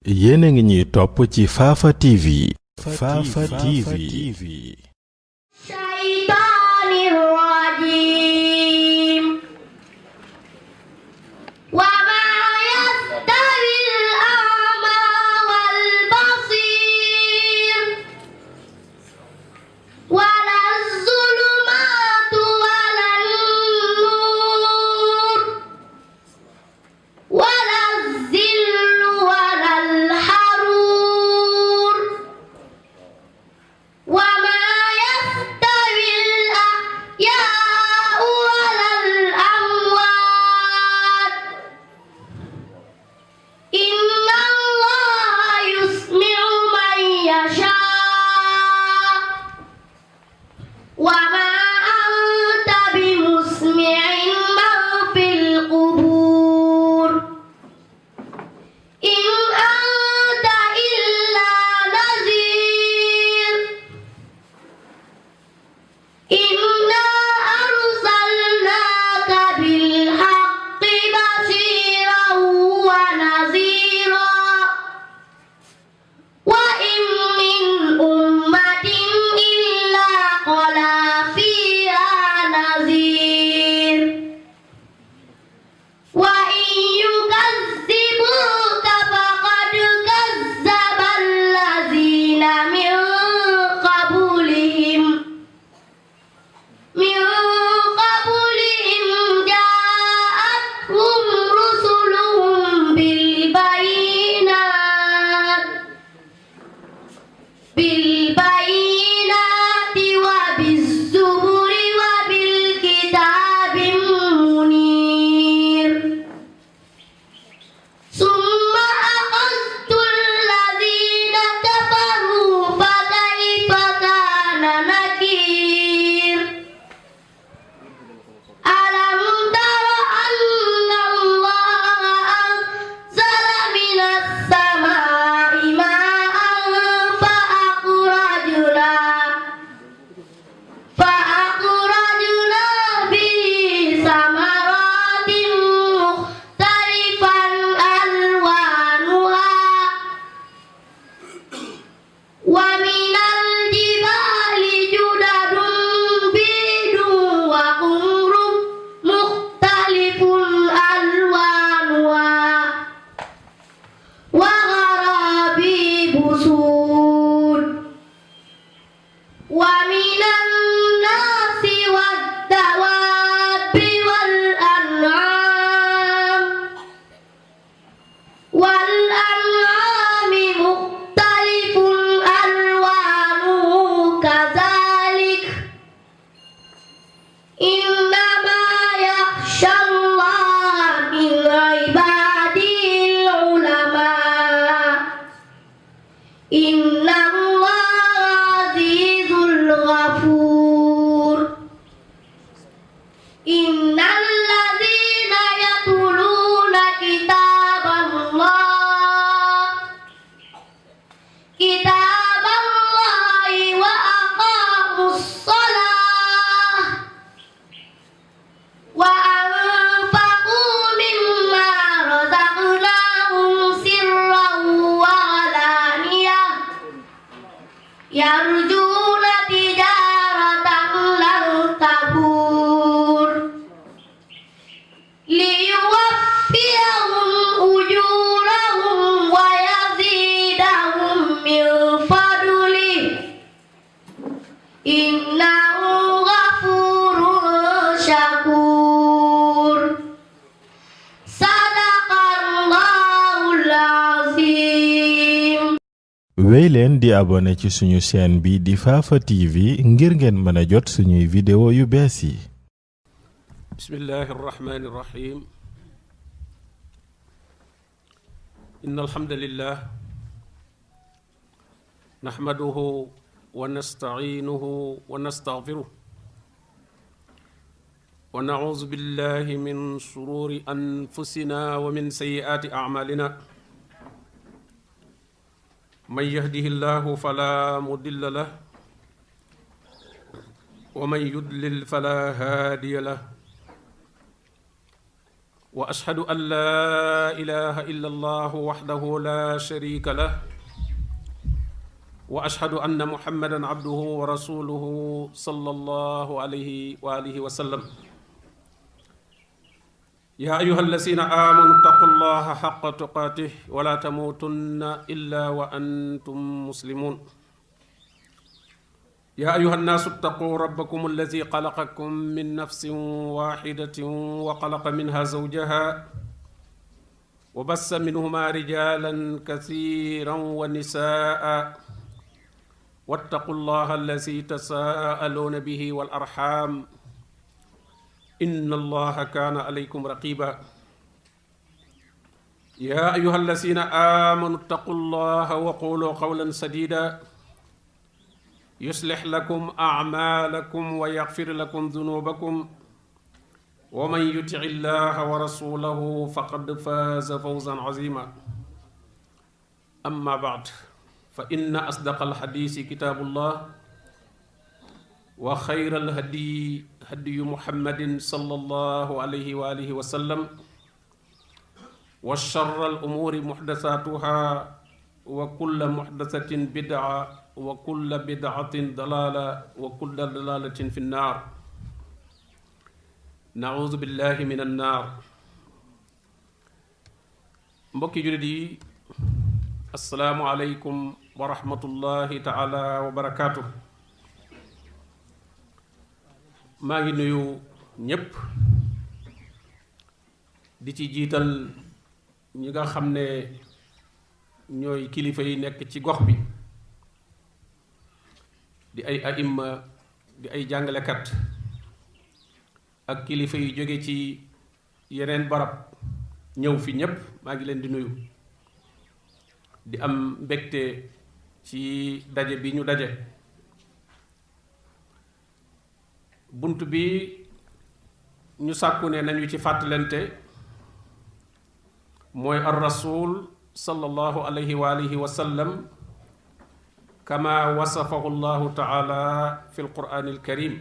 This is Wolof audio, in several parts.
yéen a ngi ñuy topp ci Fafa TV. Fafa TV. Shaytaanir rajiim. Wa maa yastawil a'maa wal basiir. Wala zulumaatu wala nuur. Wala zillu wala haruur. Wa maa yastawil ahyaa'u wal amwaat. Inna Allaha yusmi'u man yashaa'. Wa maa anta bimusmi'in man fil qubuur. In anta illaa nadhiir. Innaa arsalnaaka bil haqqi bashiiran wa nadhiiran. Wa in min ummatin illaa khalaa fiihaa nadhiir. Wa in yukazzibuuka faqad kazzaba allaziina min qablihim. جاءتهم رسلهم بالبينات وبالزبر وبالكتاب المنير. ثم أخذت الذين كفروا فكيف كان نكير. ألم تر أن الله أنزل من السماء ماء فأخرجنا به ثمرات مختلفا ألوانها ومن الجبال جدد بيض وحمر مختلف ألوانها وغرابيب سود. ومن الناس والدواب والأنعام مختلف ألوانه كذلك. إنما يخشى الله من عباده العلماء. إن الله عزيز غفور. إن الذين يتلون كتاب الله وأقاموا الصلاة وأنفقوا مما رزقناهم سرا وعلانية يرجون تجارة لن تبور ليوفيهم أجورهم ويزيدهم من فضله إنه غفور شكور. صدق الله العظيم. wéy leen di abonné ci suñu chaîne bi di Fafa TV ngir ngeen mën a jot suñuy vidéo yu bees yi. bismillahi irrahmani irrahim. inna alhamdulillah nahmaduhu wa nasta'inuhu wa nastaghfiruh wa na'udhu billahi min shururi anfusina wa min sayyiati a'malina. man yahdihillahu fala mudilla lahu wa man yudlil fala hadiya lahu. وأشهد أن لا إله إلا الله وحده لا شريك له وأشهد أن محمدا عبده ورسوله صلى الله عليه وآله وسلم يا أيها الذين آمنوا اتقوا الله حق تقاته ولا تموتن إلا وأنتم مسلمون يا أيها الناس اتقوا ربكم الذي خلقكم من نفس واحدة وخلق منها زوجها وبث منهما رجالا كثيرا ونساء واتقوا الله الذي تساءلون به والأرحام إن الله كان عليكم رقيبا يا أيها الذين آمنوا اتقوا الله وقولوا قولا سديدا يصلح لكم أعمالكم ويغفر لكم ذنوبكم ومن يطع الله ورسوله فقد فاز فوزا عظيما أما بعد فإن أصدق الحديث كتاب الله وخير الهدي هدي محمد صلى الله عليه وآله وسلم وشر الأمور محدثاتها وكل محدثة بدعة وكل بدعة ضلالة وكل ضلالة في النار نعوذ بالله من النار mbokki jullit yi assalaamu aleykum wa rahmatullahi taala wa barakaatu maa ngi nuyu ñépp di ci jiital ñi nga xam ne ñooy kilifa yi nekk ci gox bi di ay aimma di ay jàngalekat ak kilifa yi jóge ci yeneen barab ñëw fi ñépp maa ngi leen di nuyu di am mbégte ci daje bi ñu daje bunt bi ñu sàkku ne nañu ci fàttalante mooy ar rasul sallallahu alayhi wa alihi wa sallam kama wasafahu llahu taala fi alquran alkarim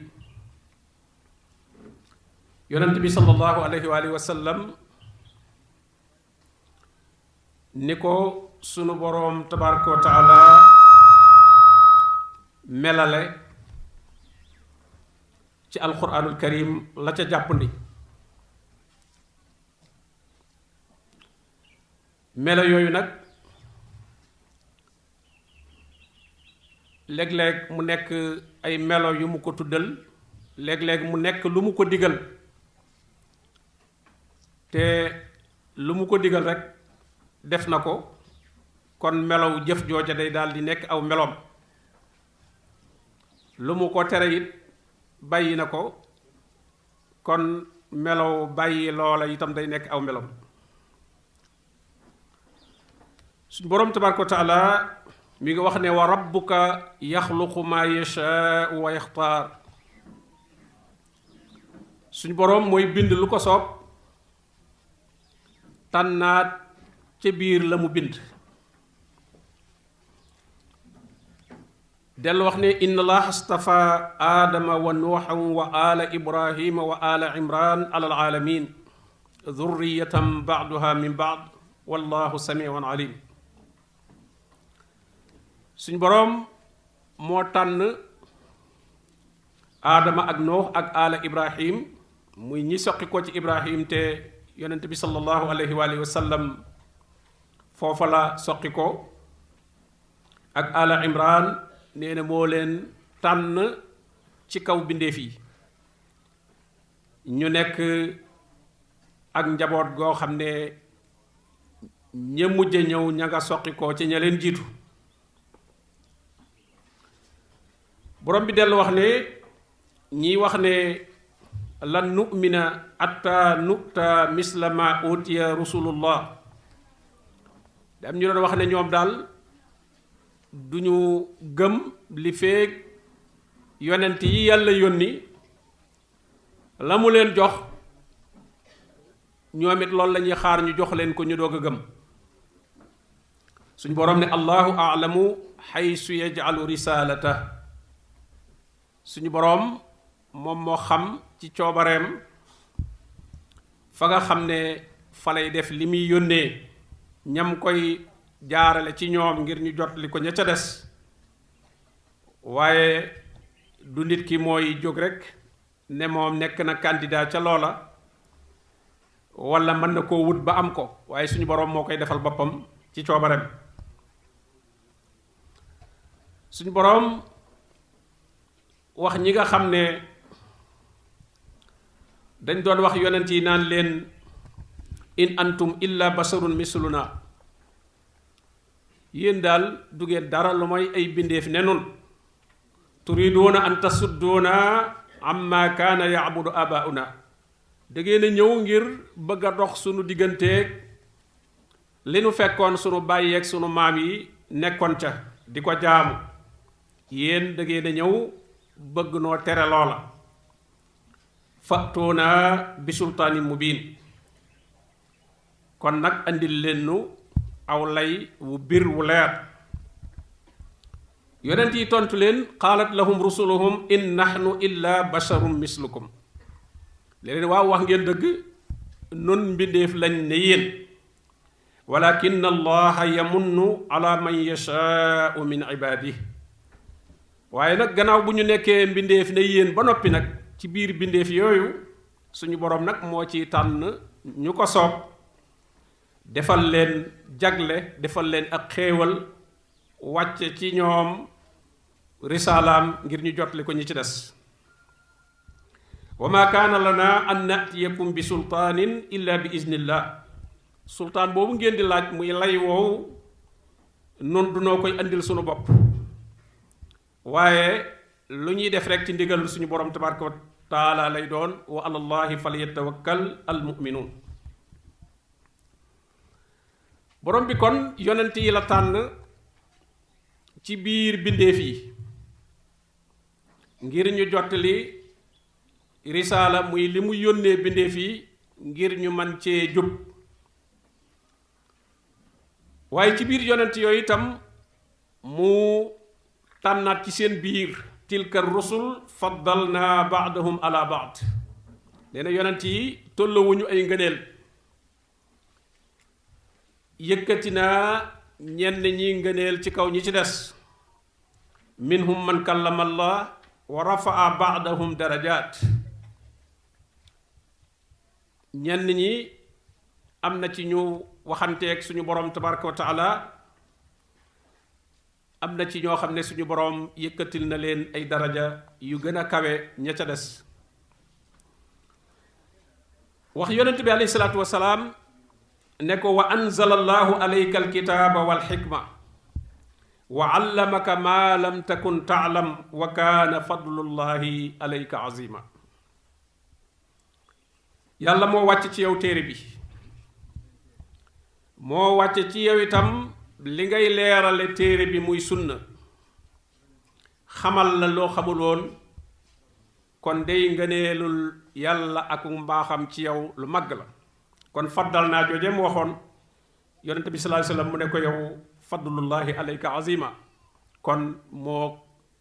yonent bi sallallahu alayhi wa alihi wa sallam ni ko sunu boroom tabaraka wa taala melale ci alquranul karim la ca jàppandi melo yooyu nag léeg-léeg mu nekk ay melo yu mu ko tuddal léeg-léeg mu nekk lu mu ko digal te lu mu ko digal rek def na ko kon melow jëf jooja day daal di nekk aw meloom lu mu ko tere it bàyyi na ko kon melow bàyyi loola itam day nekk aw meloom suñ boroom tabaraka wa taala mi ngi wax ne wa rabbuka yaxluqu ma yashaau wa yaxtaar suñ boroom mooy bind lu ko soob tànnaat ca biir la mu bind dellu wax ne inna allaha astafa aadama wa nuuhan wa ala ibrahima wa ala imran ala alaalamin dhurriyatan ba'duha min ba'd wallahu samiun alim suñ boroom moo tànn aadama ak noox ak ala ibrahim muy ñi soqi ko ci ibrahim te yonent bi sallallahu alayhi wa alihi wa sallam foofa la soqi ko ak ala imran nee na moo leen tànn ci kaw bindeef yi ñu nekk ak njaboot goo xam ne ña mujj ñëw ña nga soqi ko ci ña leen jiitu borom bi dellu wax ne ñiy wax ne lan nu'mina atta nu'ta misla ma utiya rusulullah da am ñu doon wax ne ñoom daal duñu gëm li feek yonent yi yàlla yónni la mu leen jox ñoom it loolu la ñuy xaar ñu jox leen ko ñu doog a gëm suñ boroom ne allahu aalamu xaysu yaj'alu risalata suñu boroom moom moo xam ci coobareem fa nga xam ne fa lay def li muy yónnee ñam koy jaarale ci ñoom ngir ñu jot li ko ña ca des waaye du nit ki mooy jóg rek ne moom nekk na candidat ca loola walla mën na koo wut ba am ko waaye suñu boroom moo koy defal boppam ci coobareem suñu boroom wax ñi nga xam ne dañ doon wax yonent yi naan leen in antum illa basarun misluna yéen daal du ngeen dara lu mooy ay bindeef ne nun turiduuna an tasudduuna amma kaana yaabudu abauna da ngeen a ñëw ngir bëgg a dox sunu digganteeg li nu fekkoon sunu bàyyi ak sunu maam yi nekkoon ca di ko jaamu yéen da ngeen a ñëw bëgg noo tere loola fatuuna bi sultaanin mubiin kon nag andil leen nu aw lay wu bir wu leer yonent yi tontu leen qaalat lahum rusuluhum in nahnu illa basharum mislukum leen waaw wax ngeen dëgg nun mbindeef lañ ne yéen walakin allaha yamunnu ala man yashaau min ibaadihi waaye nag gannaaw bu ñu nekkee mbindeef ne yéen ba noppi nag ci biir mbindeef yooyu suñu boroom nag moo ci tànn ñu ko soob defal leen jagle defal leen ak xéewal wàcce ci ñoom risaalaam ngir ñu jotli ko ñi ci des wa ma kaana lana an natiyakum bi sultaanin illa bi iznillah sultaan boobu ngeen di laaj muy lay woowu nun dunoo koy andil suñu bopp waaye lu ñuy def rek ci ndigal suñu borom tabaraka wa taala lay doon wa alallahi falyatawakkal al mu'minuun borom bi kon yonent yi la tànn ci biir bindeef yi ngir ñu jottali risaala muy li mu yónnee bindeef yi ngir ñu man cee jub waaye ci biir yonent yooyu itam mu tànnaat ci seen biir tilka rusul faddalna baadahum ala baad nee na yonent yi tollawuñu ay ngëneel yëkkati naa ñenn ñi ngëneel ci kaw ñi ci des minhum man kallama allah wa rafaa baadahum darajaat ñenn ñi am na ci ñu waxanteeg suñu boroom tabaraka wa taala am na ci ñoo xam ne suñu boroom yëkkatil na leen ay daraja yu gën a kawe ña ca des wax yonent bi alayhi salaatu wasalaam ne ko wa anzala allahu alayka alkitaaba walxikma wa allamaka ma lam takun taalam wa kaana fadlullahi alayka azima yàlla moo wàcc ci yow téere bi moo wàcc ci yow itam li ngay leerale téere bi muy sunna xamal la loo xamul woon kon day ngëneelul yàlla ak mbaaxam ci yow lu màgg la kon faddal naa jooje mu waxoon yonent bi sallallahu alayhi wasallam mu ne ko yow fadlullahi alayka azima kon moo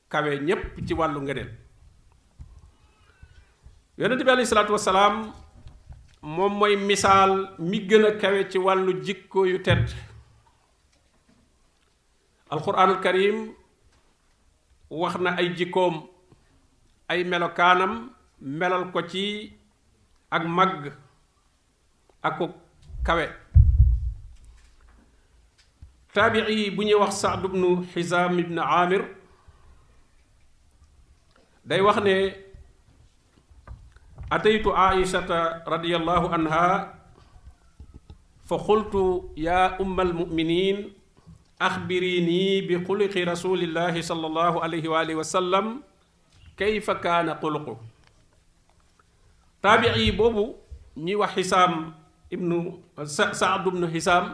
kawe ñépp ci wàllu ngëneel yonent bi alayhi salaatu wasalaam moom mooy misaal mi gën a kawe ci wàllu jikko yu tedd alquranul karim wax na ay jikkoom ay melokaanam melal ko ci ak màgg ak kawe taabii bu ñuy wax Saad ibnu Xisaam ibnu Aamir day wax ne ataytu Aïshata radiyallahu anha fa qultu ya umma almuminin axbirini bi xuluqi rasulillahi sallallahu alayhi wa alihi wa sallam kayfa kaana xuluqu taabii boobu ñuy wax Xisaam ibnu Saad ibnu Xisaam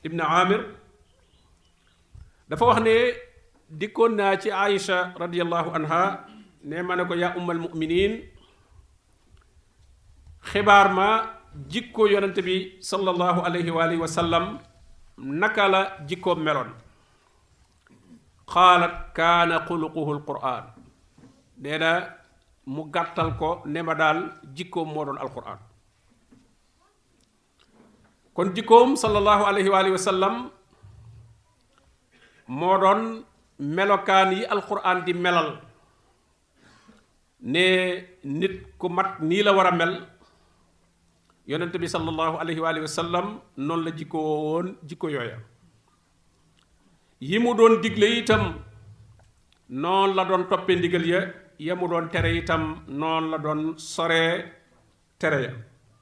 ibnu Aamir dafa wax ne dikkoon naa ci Aïcha radiyallahu anha ne ma ne ko yaa ummal muminin xibaar ma jikko yonent bi sallallahu alayhi wa alihi wa sallam naka la jikkoom meloon qaalat kaana xuluquhu alquran nee na mu gàttal ko ne ma daal jikkoom moo doon alquran kon jikkoom sallallahu alayhi wa alihi wa sallam moo doon melokaan yi alquran di melal ne nit ku mat nii la war a mel. yonent bi sallallahu alayhi wa alihi wa sallam noonu la jikkoo woon jikko yooya. yi mu doon digle itam noonu la doon toppee ndigal ya mu doon tere itam noonu la doon soree tere ya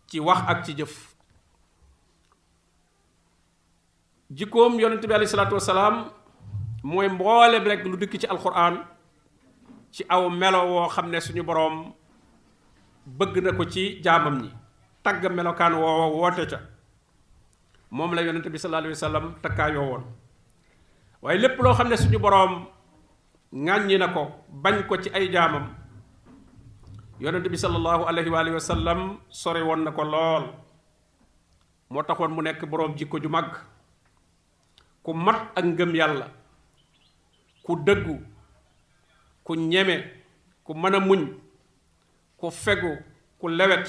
ci wax ak ci jëf. jikkoom yonent bi alayhi salaatu wasalaam mooy mboolem rek lu dikk ci alquran ci aw melo woo xam ne suñu boroom bëgg na ko ci jaamam ñi tagg melokaan woowa woote ca moom la yonent bi sallallahu alayhi wa sallam takkaayoo woon. waaye lépp loo xam ne suñu boroom ŋàññi na ko bañ ko ci ay jaamam yonent bi sallallahu alayhi wa alihi wa sallam sori woon na ko lool. moo taxoon mu nekk boroom jikko ju mag, ku mat ak ngëm yàlla, ku dëggu, ku ñeme, ku mën a muñ, ku fegu, ku lewet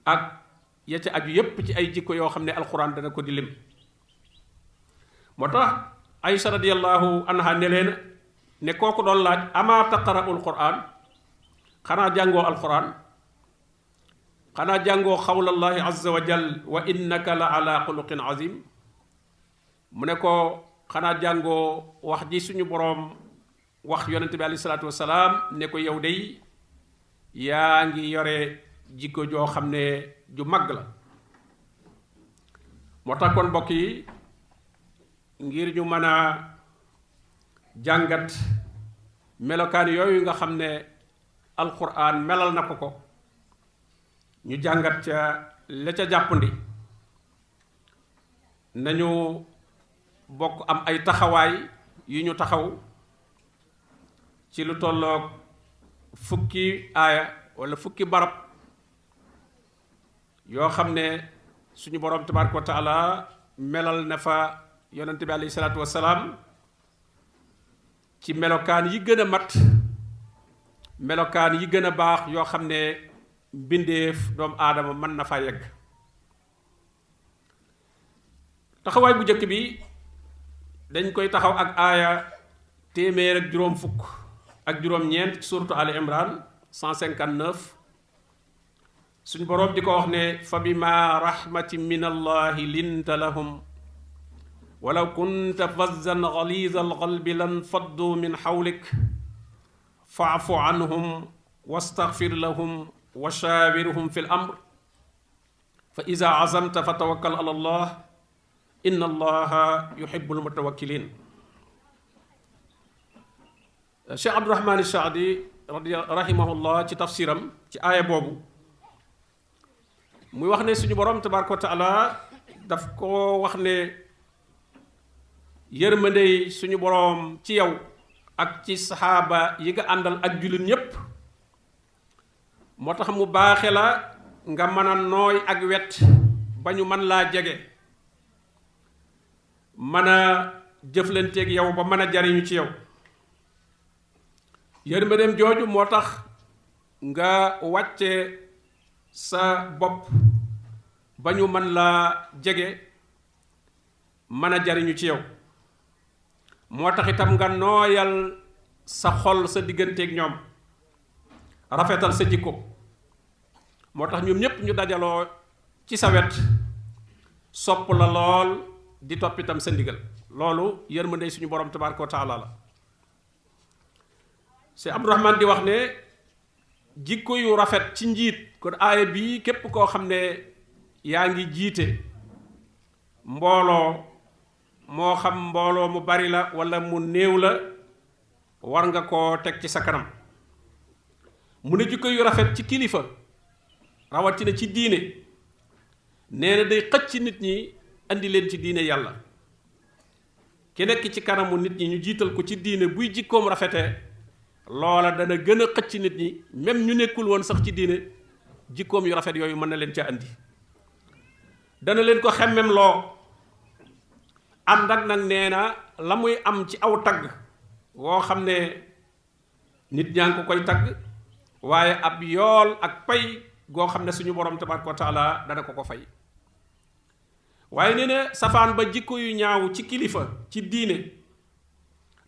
ak ya ca aju yépp ci ay jikko yoo xam ne alxuraan dana ko di lim. moo tax Aysa radiyallahu anha ne leen ne kooku doon laaj ama taqra'ul qur'an, xanaa jàngoo alquran, xanaa jàngoo xawlallahi azza wa jal wa innaka la ala xuluqin azim. mu ne ko xanaa jàngoo wax ji suñu boroom wax yonente bi alayhi salaatu wasalaam ne ko yow dey yaa ngi yore jikko joo xam ne ju mag la. moo tax kon mbokk yi ngir ñu mën a jàngat melokaan yooyu nga xam ne alquran melal na ko ñu jàngat ca la ca jàppandi, nañu bokk am ay taxawaay yu ñu taxaw ci lu tolloog fukki aaya wala fukki barab yoo xam ne suñu boroom tabaaraka wa taala melal na fa yonente bi alayhi salaatu wassalaam ci melokaan yi gën a mat, melokaan yi gën a baax yoo xam ne mbindeef doomu aadama mën na fa yegg. taxawaay bu njëkk bi dañ koy taxaw ak aaya 156 ci suuratu Ali Imran 159 suñ boroom di ko wax ne fa bima rahmatin min allahi linta lahum walaw kunta fazzan ghaliza alqalbi lan faddu min hawlik fa'fu anhum wastaghfir lahum wa shawirhum fi al-amr fa iza azamta fatawakkal ala allah inna allaha yuhibbul mutawakkilin. Cheikh Abdurahman Saadi rahimahullah ci tafsiram ci aaya boobu muy wax ne suñu borom tabaraka wa taala daf ko wax ne yërmandey suñu borom ci yow ak ci saxaaba yi nga àndal ak jullit ñépp moo tax mu baaxe la nga mën a nooy ak wet ba ñu mën laa jege, mën a jëflanteeg yow ba mën a jariñu ci yow. yërmandeem jooju moo tax nga wàcce sa bopp ba ñu mën laa jege, mën a jariñu ci yow. moo tax itam nga nooyal sa xol sa digganteeg ñoom, rafetal sa jikko. moo tax ñoom ñépp ñu dajaloo ci sa wet sopp la lool di topp itam sa ndigal. loolu yërmande suñu borom tabaraka wa taala la. Cheikh Abdourahman di wax ne jikko yu rafet ci njiit, kon aaya bii képp koo xam ne yaa ngi jiite mbooloo, moo xam mbooloo mu bari la walla mu néew la, war nga koo teg ci sa kanam. mu ne jikko yu rafet ci kilifa rawatina ci diine, nee na day xëcc nit ñi andi leen ci diine yàlla. ki nekk ci kanamu nit ñi ñu jiital ko ci diine, buy jikkoom rafetee loola dana gën a xëcc nit ñi, même ñu nekkul woon sax ci diine, jikkoom yu rafet yooyu mën na leen ca andi. dana leen ko xemmem loo, ànd ak nag nee na la muy am ci aw tagg woo xam ne nit ñaa ngi ko koy tagg, waaye ab yool ak pay goo xam ne suñu borom tabaraka wa taala dana ko ko fay. waaye nee na safaan ba jikko yu ñaaw ci kilifa ci diine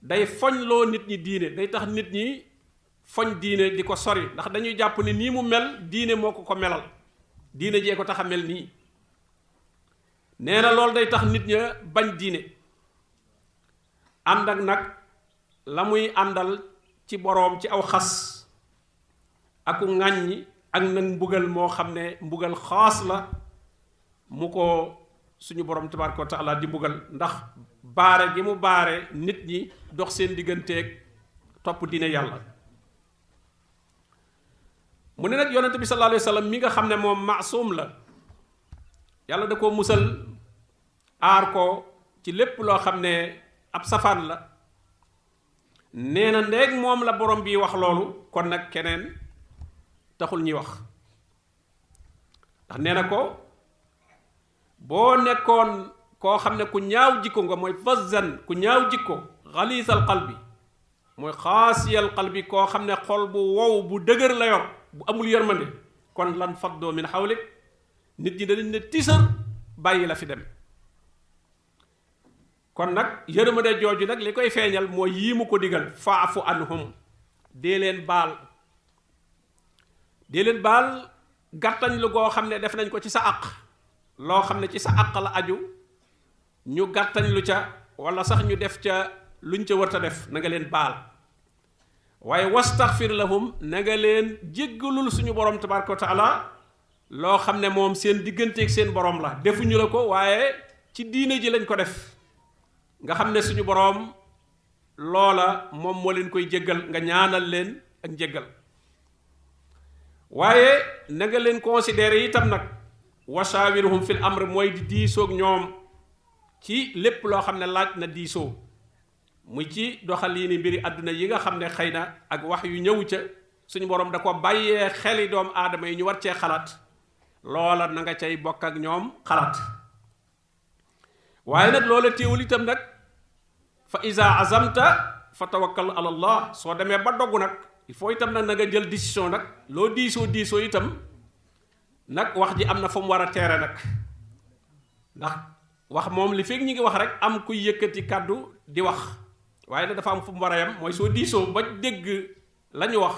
day foñloo nit ñi diine, day tax nit ñi foñ diine di ko sori ndax dañuy jàpp ne nii mu mel diine moo ko melal, diine jee ko tax a mel nii. nee na loolu day tax nit ña bañ diine, ànd ak nag la muy àndal ci boroom ci aw xas aku ŋàññi ak nag mbugal moo xam ne mbugal xaas la mu ko suñu borom tabaaraka wa taala di mbugal ndax baare gi mu baare nit ñi dox seen digganteeg topp diine yàlla. mu ne nag yonente bi sallallahu alayhi wa sallam mi nga xam ne moom maasum la, yàlla da koo musal aar ko ci lépp loo xam ne ab safaan la. nee na ndeeg moom la borom bi wax loolu, kon nag keneen taxul ñuy wax. ndax nee na ko boo nekkoon koo xam ne ku ñaaw jikko nga, mooy fazzan ku ñaaw jikko, xaliisal qalbi mooy xaasiyal qalbi, koo xam ne xol bu wow bu dëgër la yor bu amul yërmande, kon lan faddoo min xawlik, nit ñi dañ ne tisar bàyyi la fi dem. kon nag yërmande jooju nag li koy feeñal mooy yii mu ko digal, faafu anhum, dee leen baal gàttañ lu goo xam ne def nañ ko ci sa àq, loo xam ne ci sa àq la aju ñu gàttañ lu ca wala sax ñu def ca luñ ca warta def, na nga leen baal. waaye wastaxfir lahum, na nga leen jéggalul suñu borom tabaraka wa taala loo xam ne moom seen digganteeg seen borom la, defuñu la ko waaye ci diine ji lañ ko def, nga xam ne suñu borom loola moom moo leen koy jéggal, nga ñaanal leen ak njéggal. waaye na nga leen considéré itam nag washaawirhum fil amr, mooy di diisoog ñoom ci lépp loo xam ne laaj na diisoo, muy ci doxaliini mbiri àdduna yi nga xam ne xëy na ak wax yu ñëw ca suñu borom da ko bàyyee xeli doomu aadama yi ñu war cee xalaat, loola na nga cay bokk ak ñoom xalaat. waaye nag loola téewul itam nag fa iza azamta fa tawakkal ala allah, soo demee ba dogg nag il faut itam nag na nga jël décision nag, loo diisoo itam nag wax ji am na fa mu war a teere nag. ndax wax moom li fekk ñi ngi wax rek am kuy yëkkati kàddu di wax, waaye nag dafa am fu mu war a yam, mooy soo diisoo ba dégg la ñu wax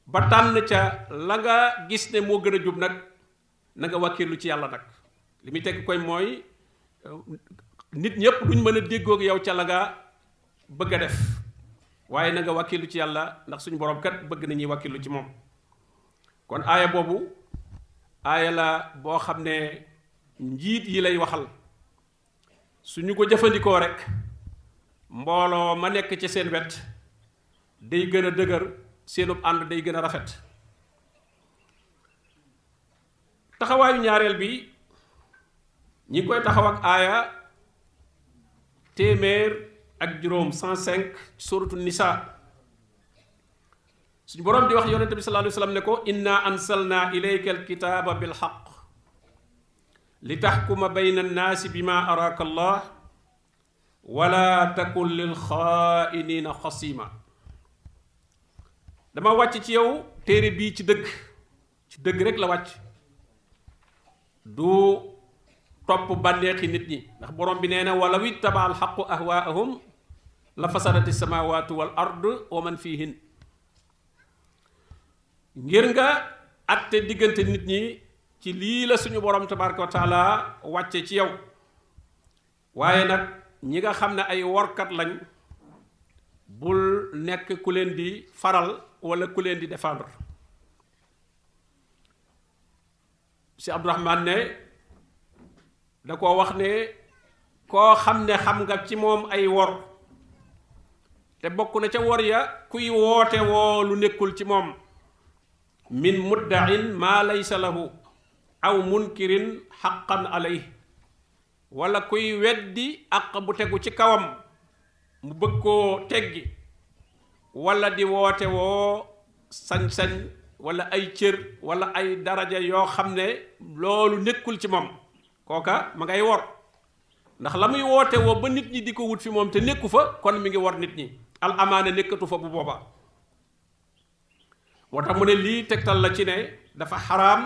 ba tànn ca la nga gis ne moo gën a jub nag, na nga wàkkiirlu ci yàlla nag. li muy tekk koy mooy nit ñëpp duñ mën a déggoog yow ca la nga bëgg a def, waaye na nga wàkkilu ci yàlla ndax suñu borom kat bëgg nañuy wàkkilu ci moom. kon aaya boobu aaya la boo xam ne njiit yi lay waxal, suñu ko jëfandikoo rek mbooloo ma nekk ci seen wet day gën a dëgër, seenub ànd day gën a rafet. taxawaayu ñaareel bi ñi koy taxaw ak aaya 105 suratu nisa. suñu boroom di wax yonente bi sallallahu alayhi wa sallam ne ko inna ansalna ilayka alkitaba bilxaq li taxkuma bayna annaasi bima araka allah wala takun lil xaainina xasima. dama wàcc ci yow téere bii ci dëgg rek la wàcc, du topp bànneexi nit ñi, ndax borom bi nee na walaw ittaba alxaqu ahwaahum la fasadati samawatu wal ard wa man fihin. ngir nga atte diggante nit ñi ci lii la suñu borom tabaraka wa taala wàcce ci yow. waaye nag ñi nga xam ne ay workat lañ, bul nekk ku leen di faral wala ku leen di défendre. si Abdourahman ne da koo wax ne koo xam ne xam nga ci moom ay wor, te bokk na ca wor ya kuy woote woo lu nekkul ci moom, min muddain maa laysa lahu aw munkirin xaqan alayh, wala kuy weddi àq bu tegu ci kawam mu bëgg koo teggi, wala di woote woo sañ-sañ wala ay cër wala ay daraja yoo xam ne loolu nekkul ci moom, kooka ma ngay wor. ndax la muy woote woo ba nit ñi di ko wut fi moom te nekku fa, kon mi ngi wor nit ñi, al amaana nekkatu fa bu boobaa. moo tax mu ne lii tegtal la ci ne dafa xaraam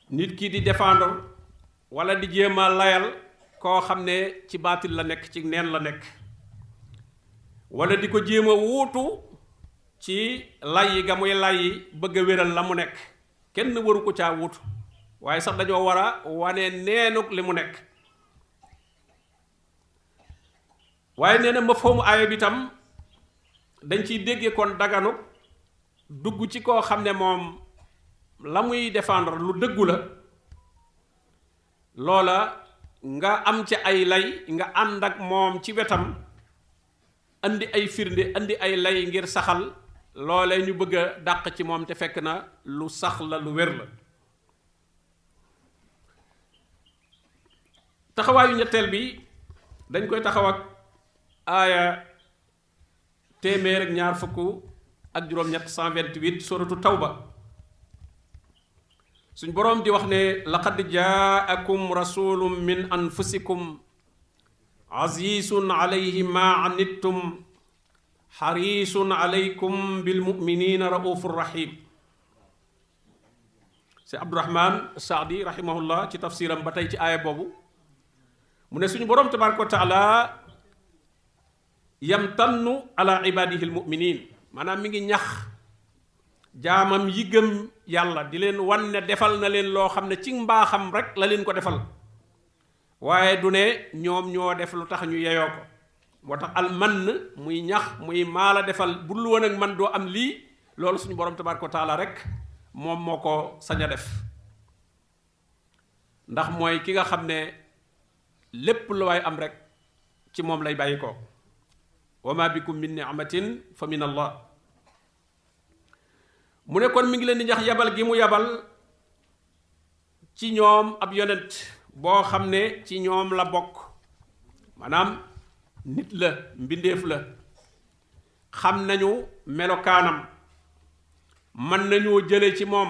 nit ki di défendre wala di jéem a layal koo xam ne ci baatil la nekk ci neen la nekk wala di ko jéem a wuutu ci layyi ga muy layyi bëgg a wéral la mu nekk kenn waru ko caa wuutu waaye sax dañoo war a wane neenuk li mu nekk. waaye nee na mafhumu aaya bi tam dañ ciy déggee kon daganu dugg ci koo xam ne moom la muy défendre lu dëggu la loola nga am ci ay lay nga ànd ak moom ci wetam andi ay firnde andi ay lay ngir saxal loole ñu bëgg a dàq ci moom te fekk na lu sax la lu wér la. taxawaayu ñetteel bi dañ koy taxaw ak aaya téeméer ak ñaar fukk ak juróom-ñett 128 suratu tawba suñ boroom di wax ne laqad jaakum rasulun min anfusikum azizun alayhi ma anittum harisun alaykum bil muminina raufur rahim. c'est Abdurahman Saadi rahimahullah ci tafsiram ba tey ci aaya boobu mu ne suñu boroom tabaraka wa taala yamtannu ala ibadihi almuminin maanaam mi ngi ñax jaamam yi gëm yàlla di leen wan ne defal na leen loo xam ne ci mbaaxam rek la leen ko defal waaye du ne ñoom ñoo def lu tax ñu yeyoo ko moo tax almann muy ñax muy maa la defal bu dul woon ak man doo am lii loolu suñu borom tabaraka wa taala rek moom moo ko sañ a def ndax mooy ki nga xam ne lépp lu waay am rek ci moom lay bàyyi ko wa ma bikum min ni'matin fa min allah. mu ne kon mi ngi leen di ñax yabal gi mu yabal ci ñoom ab yonent boo xam ne ci ñoom la bokk maanaam nit la mbindeef la xam nañu melokaanam mën nañoo jële ci moom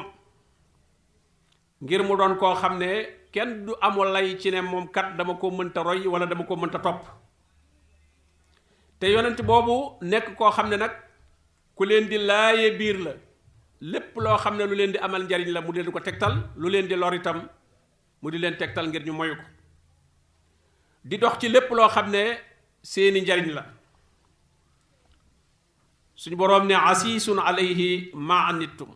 ngir mu doon koo xam ne kenn du amul lay ci ne moom kat dama ko mënta roy wala dama ko mënta topp te yonent boobu nekk koo xam ne nag ku leen di laaye biir la lépp loo xam ne lu leen di amal njariñ la mu di leen ko tegtal lu leen di lor itam mu di leen tegtal ngir ñu moyu ko di dox ci lépp loo xam ne seeni njariñ la suñu boroom ne asiisun alayhi ma anittum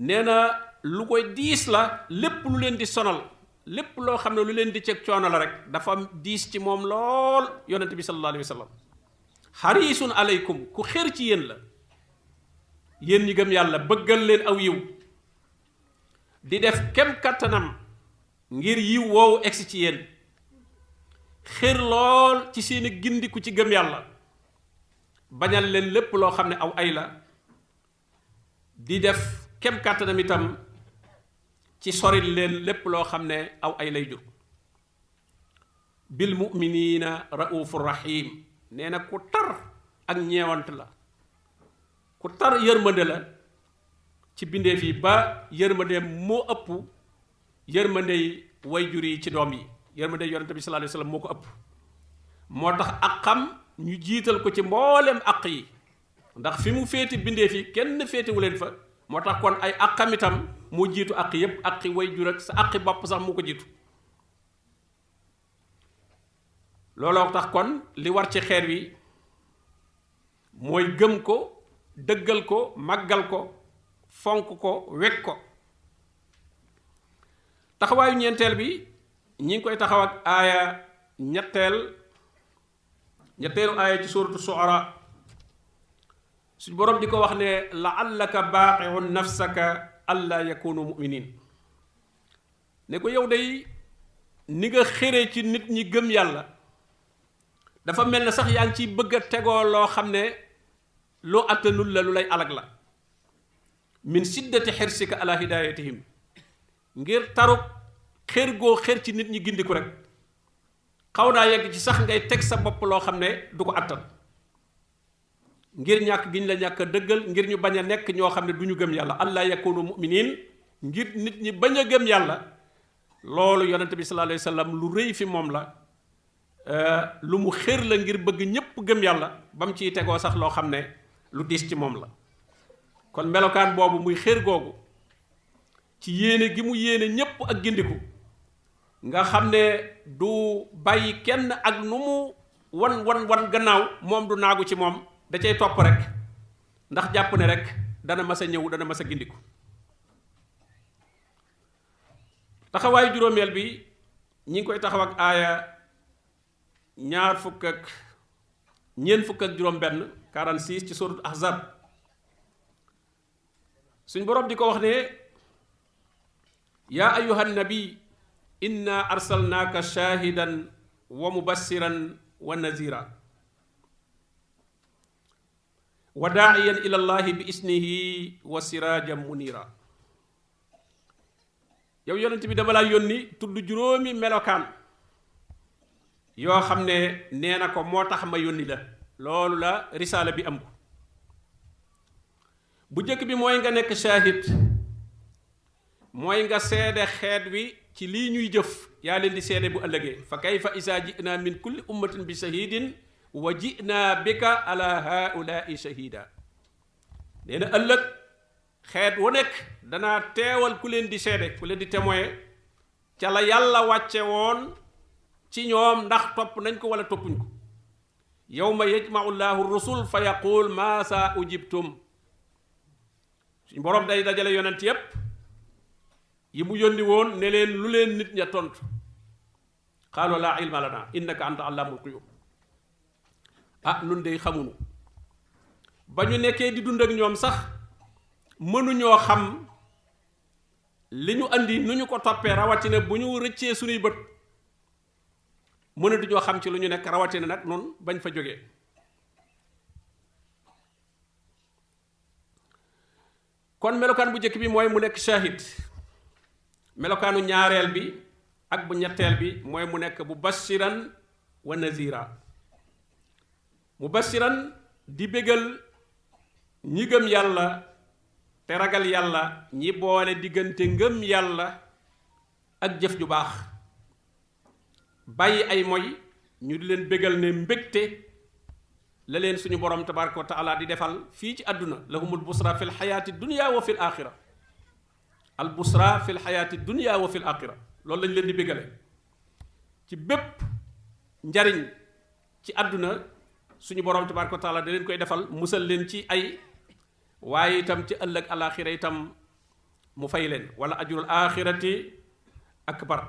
nee na lu koy diis la lépp lu leen di sonal lépp loo xam ne lu leen di ceeg coono la rek dafa diis ci moom lool yonent bi sallallahu alayhi wa sallam xariisun alaykum ku xër ci yéen la yéen ñi gëm yàlla bëggal leen aw yiw di def kem kattanam ngir yiw woowu egsi ci yéen xër lool ci seeni gindiku ci gëm yàlla bañal leen lépp loo xam ne aw ay la di def kem kàttanam itam ci soril leen lépp loo xam ne aw ay lay jur bil muminina raufur rahim nee na ku tar ak ñeewant la ku tar yërmande la ci bindeef yi ba yërmande moo ëpp yërmande way jur yi ci doom yi yërmande yonente bi sallallahu alayhi wasallam moo ko ëpp moo tax ak xam ñu jiital ko ci mboolem àq yi ndax fi mu féeti bindeef yi kenn féetewu leen fa moo tax kon ay àqam itam moo jiitu àq yépp àqi way jur ak sa àqi bopp sax moo ko jiitu looloo tax kon li war ci xeer wi mooy gëm ko dëggal ko màggal ko fonk ko wekk ko taxawaayu ñeenteel bi ñi ngi koy taxaw ak aaya ñetteelu aaya ci suuratu Shu'ara suñ boroom di ko wax ne la'allaka baaqi'un nafsaka alla yakunu mu'minin ne ko yow day ni nga xëree ci nit ñi gëm yàlla dafa mel ne sax yaa ngi ciy bëgg a tegoo loo xam ne loo attanul la lu lay alag la min siddati xirsika ala hidayatihim ngir taruk xër goo xër ci nit ñi gindiku rek xaw naa yegg ci sax ngay teg sa bopp loo xam ne du ko attan ngir ñàkk giñ la ñàkk a dëggal ngir ñu bañ a nekk ñoo xam ne du ñu gëm yàlla allah yakunu mu'minin ngir nit ñi bañ a gëm yàlla loolu yonente bi sallallahu alayhi wa sallam lu rëy fi moom la lu mu xër la ngir bëgg ñépp gëm yàlla ba mu ciy tegoo sax loo xam ne lu diis ci moom la kon melokaan boobu muy xër googu ci yéene gi mu yéene ñépp ak gindiku nga xam ne du bàyyi kenn ak nu mu wan gannaaw moom du naagu ci moom da cay topp rek ndax jàpp ne rek dana mas a ñëw dana mas a gindiku taxawaayu juróomeel bi ñi ngi koy taxaw ak aaya ñeent fukk ak juróom benn 46 ci suratul ahzab suñ boroom di ko wax ne yaa ayyuhan nabi inna arsalnaaka shaahidan wa mubassiran wa nazira wa daa'iyan ila llahi bi isnihi wa sirajan munira yow yonent bi dama laa yónni tudd juróomi melokaan yoo xam ne nee na ko moo tax ma yónni la loolu la risaala bi am bu njëkk bi mooy nga nekk shaahid mooy nga seede xeet wi ci lii ñuy jëf yaa leen di seede bu ëllëgee fa kayfa isaa ji'naa min kulli ummatin bi shahidin wa ji'naa bika ala haulaai shahida nee na ëllëg xeet wu nekk danaa teewal ku leen di seede ku leen di témoin ca la yàlla wàcce woon ci ñoom ndax topp nañ ko wala toppuñ ko yawma yajma'u llahu rusul fa yaqul maa saa ujibtum suñ boroom day dajale yonent yépp yi mu yónni woon ne leen lu leen nit ña tontu qaalu laa ilma lana innaka anta allaamul quyuub nun dey xamunu ba ñu nekkee di dund ak ñoom sax mënuñoo xam li ñu andi nu ñu ko toppee rawatina bu ñu rëccee suñuy bët mënatuñoo xam ci lu ñu nekk rawatina nag noonu bañ fa jógee kon melokaan bu njëkk bi mooy mu nekk shahid melokaanu ñaareel bi ak bu ñetteel bi mooy mu nekk mubashiran wa nazira mubashiran di bégal ñi gëm yàlla te ragal yàlla ñi boole diggante ngëm yàlla ak jëf ju baax bàyyi ay moy ñu di leen bégal ne mbégte la leen suñu borom tabaraka wa taala di defal fii ci àdduna lahumul busra fil xayaati dunya wa fil axira al busra fil xayaati dunya wa fil axira loolu lañ leen di bégale ci bépp njariñ ci àdduna suñu borom tabaraka wa taala da leen koy defal musal leen ci ay waaye itam ci ëllëg alaxira itam mu fay leen wala ajrul axirati akbar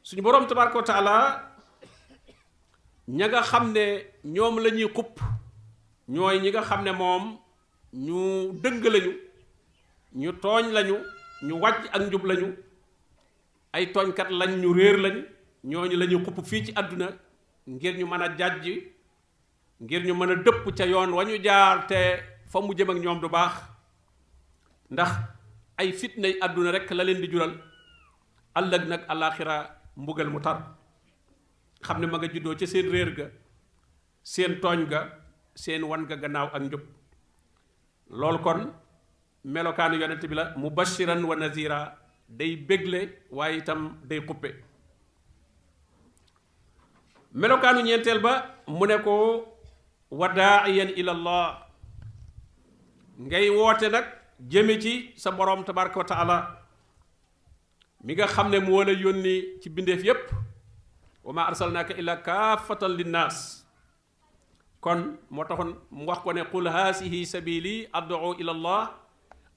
suñu borom tabaraka wa taala ña nga xam ne ñoom la ñuy xupp ñooy ñi nga xam ne moom ñu dëng lañu ñu tooñ lañu ñu wàcc ak njub lañu ay tooñkat lañ ñu réer lañ ñooñu la ñuy xupp fii ci àdduna ngir ñu mën a jàjj ngir ñu mën a dëpp ca yoon wa ñu jaar te fa mu jëm ak ñoom du baax ndax ay fitnay àdduna rekk la leen di jural ëllëg nag alaaxira mbugal mu tar xam ne ma nga juddoo ca seen réer ga seen tooñ ga seen wan ga gannaaw ak njub loolu kon melokaanu yonent bi la mubashiran wa nazira day bégle waaye itam day xuppe melokaanu ñeenteel ba mu ne ko wa daaiyan ila allah ngay woote nag jëme ci sa borom tabaraka wa taala mi nga xam ne moo la yónni ci bindeef yépp wa ma arsalnaaka illa kaafatan linnaas kon moo taxoon mu wax ko ne qul haasihi sabili ad'u ila allah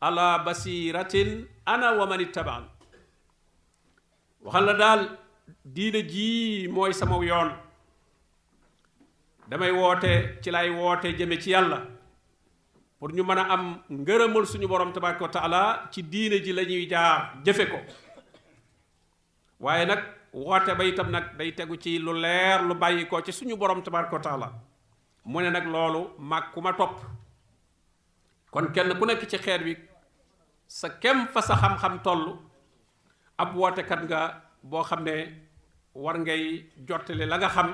ala basiratin ana wa man ittabaan waxal la daal diine jii mooy sama yoon damay woote ci lay woote jëme ci yàlla pour ñu mën a am ngërëmal suñu borom tabaraka wa taala ci diine ji la ñuy jaar jëfe ko waaye nag woote ba itam nag day tegu ci lu leer lu bàyyi ko ci suñu borom tabaraka wa taala mu ne nag loolu mag ku ma topp kon kenn ku nekk ci xeet wi sa kem fa sa xam-xam toll ab wootekat nga boo xam ne war ngay jottali la nga xam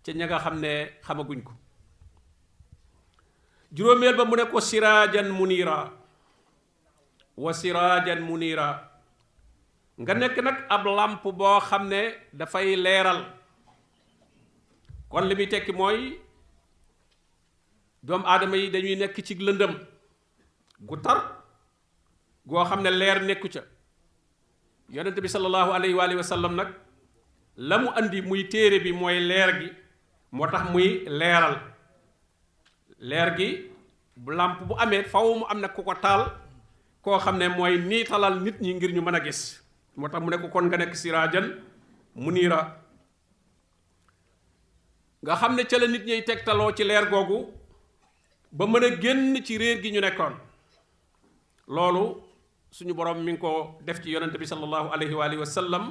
ca ña nga xam ne xamaguñ ko juróomeel ba mu ne ko siraajan munira wa siraajan munira nga nekk nag ab làmp boo xam ne dafay leeral kon li muy tekki mooy doomu aadama yi dañuy nekk ci lëndëm gu tar goo xam ne leer nekku ca. yonent bi sallallahu alayhi wa alihi wa sallam nag la mu andi muy téere bi mooy leer gi moo tax muy leeral. leer gi bu làmp bu amee faw mu am nag ku ko taal koo xam ne mooy niitalal nit ñi ngir ñu mën a gis. moo tax mu ne ko kon nga nekk siraajan muniira, nga xam ne ca la nit ñiy tegtaloo ci leer googu ba mën a génn ci réer gi ñu nekkoon. loolu suñu borom mi ngi ko def ci yonente bi sallallahu alayhi wa alihi wa sallam.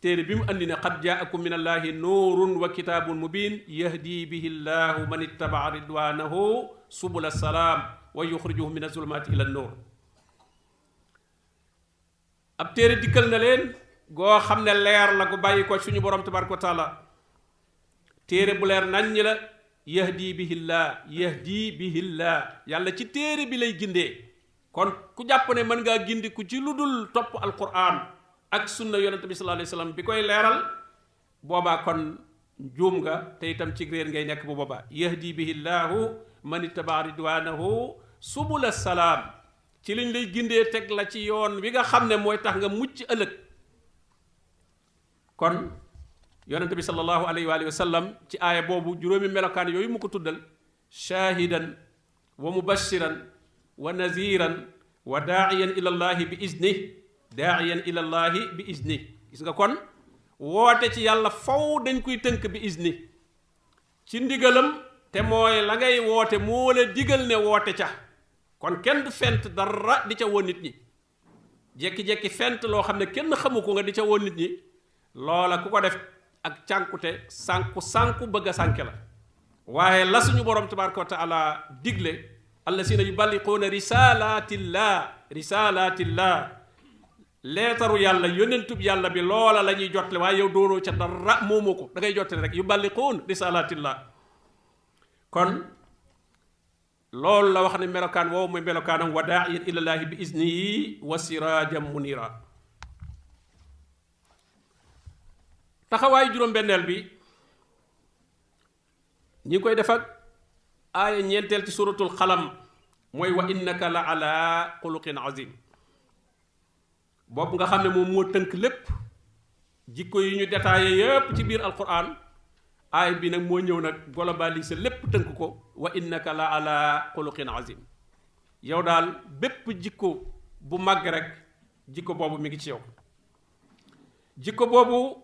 téere bi mu andi ne qad jaakum min allahi nuurun wa kitaabun mubin yahdi bihi llahu man ittabaa ridwanahu subula salaam wa yuxrijuhum min azulumati ila nuur. ab téere dikkal na leen goo xam ne leer la gu bàyyi ko suñu borom tabaraka wa taala. téere bu leer nañ ñi la yahdi bihillah yàlla ci téere bi lay gindee. kon ku jàpp ne mën ngaa gindi ku ci lu dul topp alquran ak sunna yonente bi sallallahu alayhi wa sallam bi koy leeral, boobaa kon juum nga te itam ci réer ngay nekk bu boobaa. yahdi bihillahu man ittaba ridwanahu subula salaam, ci liñ lay gindee teg la ci yoon wi nga xam ne mooy tax nga mucc ëllëg. kon yonente bi sallallahu alayhi wa sallam ci aaya boobu juróomi melokaan yooyu mu ko tuddal: shaahidan wa mubashiran wa naziran wa daaiyan ila llahi bi izni, daaiyan ila llahi bi izni. gis nga kon woote ci yàlla faw dañ koy tënk bi izni, ci ndigalam, te mooy la ngay woote moo la digal ne woote ca. kon kenn du fent dara di ca woon nit ñi, jekki-jekki fent loo xam ne kenn xamu ko nga di ca woon nit ñi, loola ku ko def ak cànkute sànku bëgg a sànke la. waaye la suñu borom tabaraka wa taala digle: allasina yuballiquuna risalatillah, leetaru yàlla, yonentub yàlla bi loola la ñuy jotle, waaye yow doonoo ca dara, moomoo ko, da ngay jotle rek. yuballiquun risalatillah. kon loolu la wax ne melokaan woowu mooy melokaanam: wa daa'iyan ilallaahi bi iznihi wa siraajan munira. taxawaayu juróom-benneel bi ñi koy def ak aaya ñeenteel ci suratul xalam mooy: wa innaka la ala xuluqin azim. boobu nga xam ne moom moo tënk lépp, jikko yi ñu détaillé yépp ci biir alquran. aay bi nag moo ñëw nag globalisé lépp tënk ko: wa innaka la ala xuluqin azim. yow daal bépp jikko bu màgg rek jikko boobu mi ngi ci yow. jikko boobu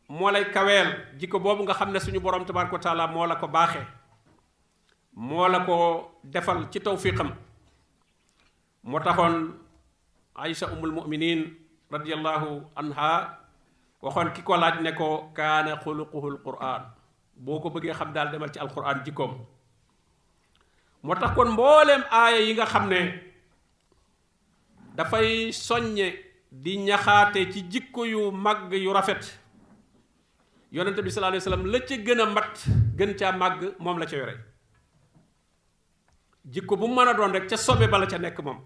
moo lay kaweel, jikko boobu nga xam ne suñu borom tabaraka wa taala moo la ko baaxee, moo la ko defal ci tawfiqam. moo taxoon Aïcha umul muminin radiyallahu anha waxoon ki ko laaj ne ko: kaana xuluquhul quran. boo ko bëggee xam daal demal ci alquran jikkoom. moo tax kon mbooleem aaya yi nga xam ne dafay soññe di ñaxaate ci jikko yu màgg yu rafet, yonente bi sallallahu alayhi wa sallam la ca gën a mat gën caa màgg moom la ca yore. jikko bu mu mën a doon rek ca sobe ba la ca nekk moom.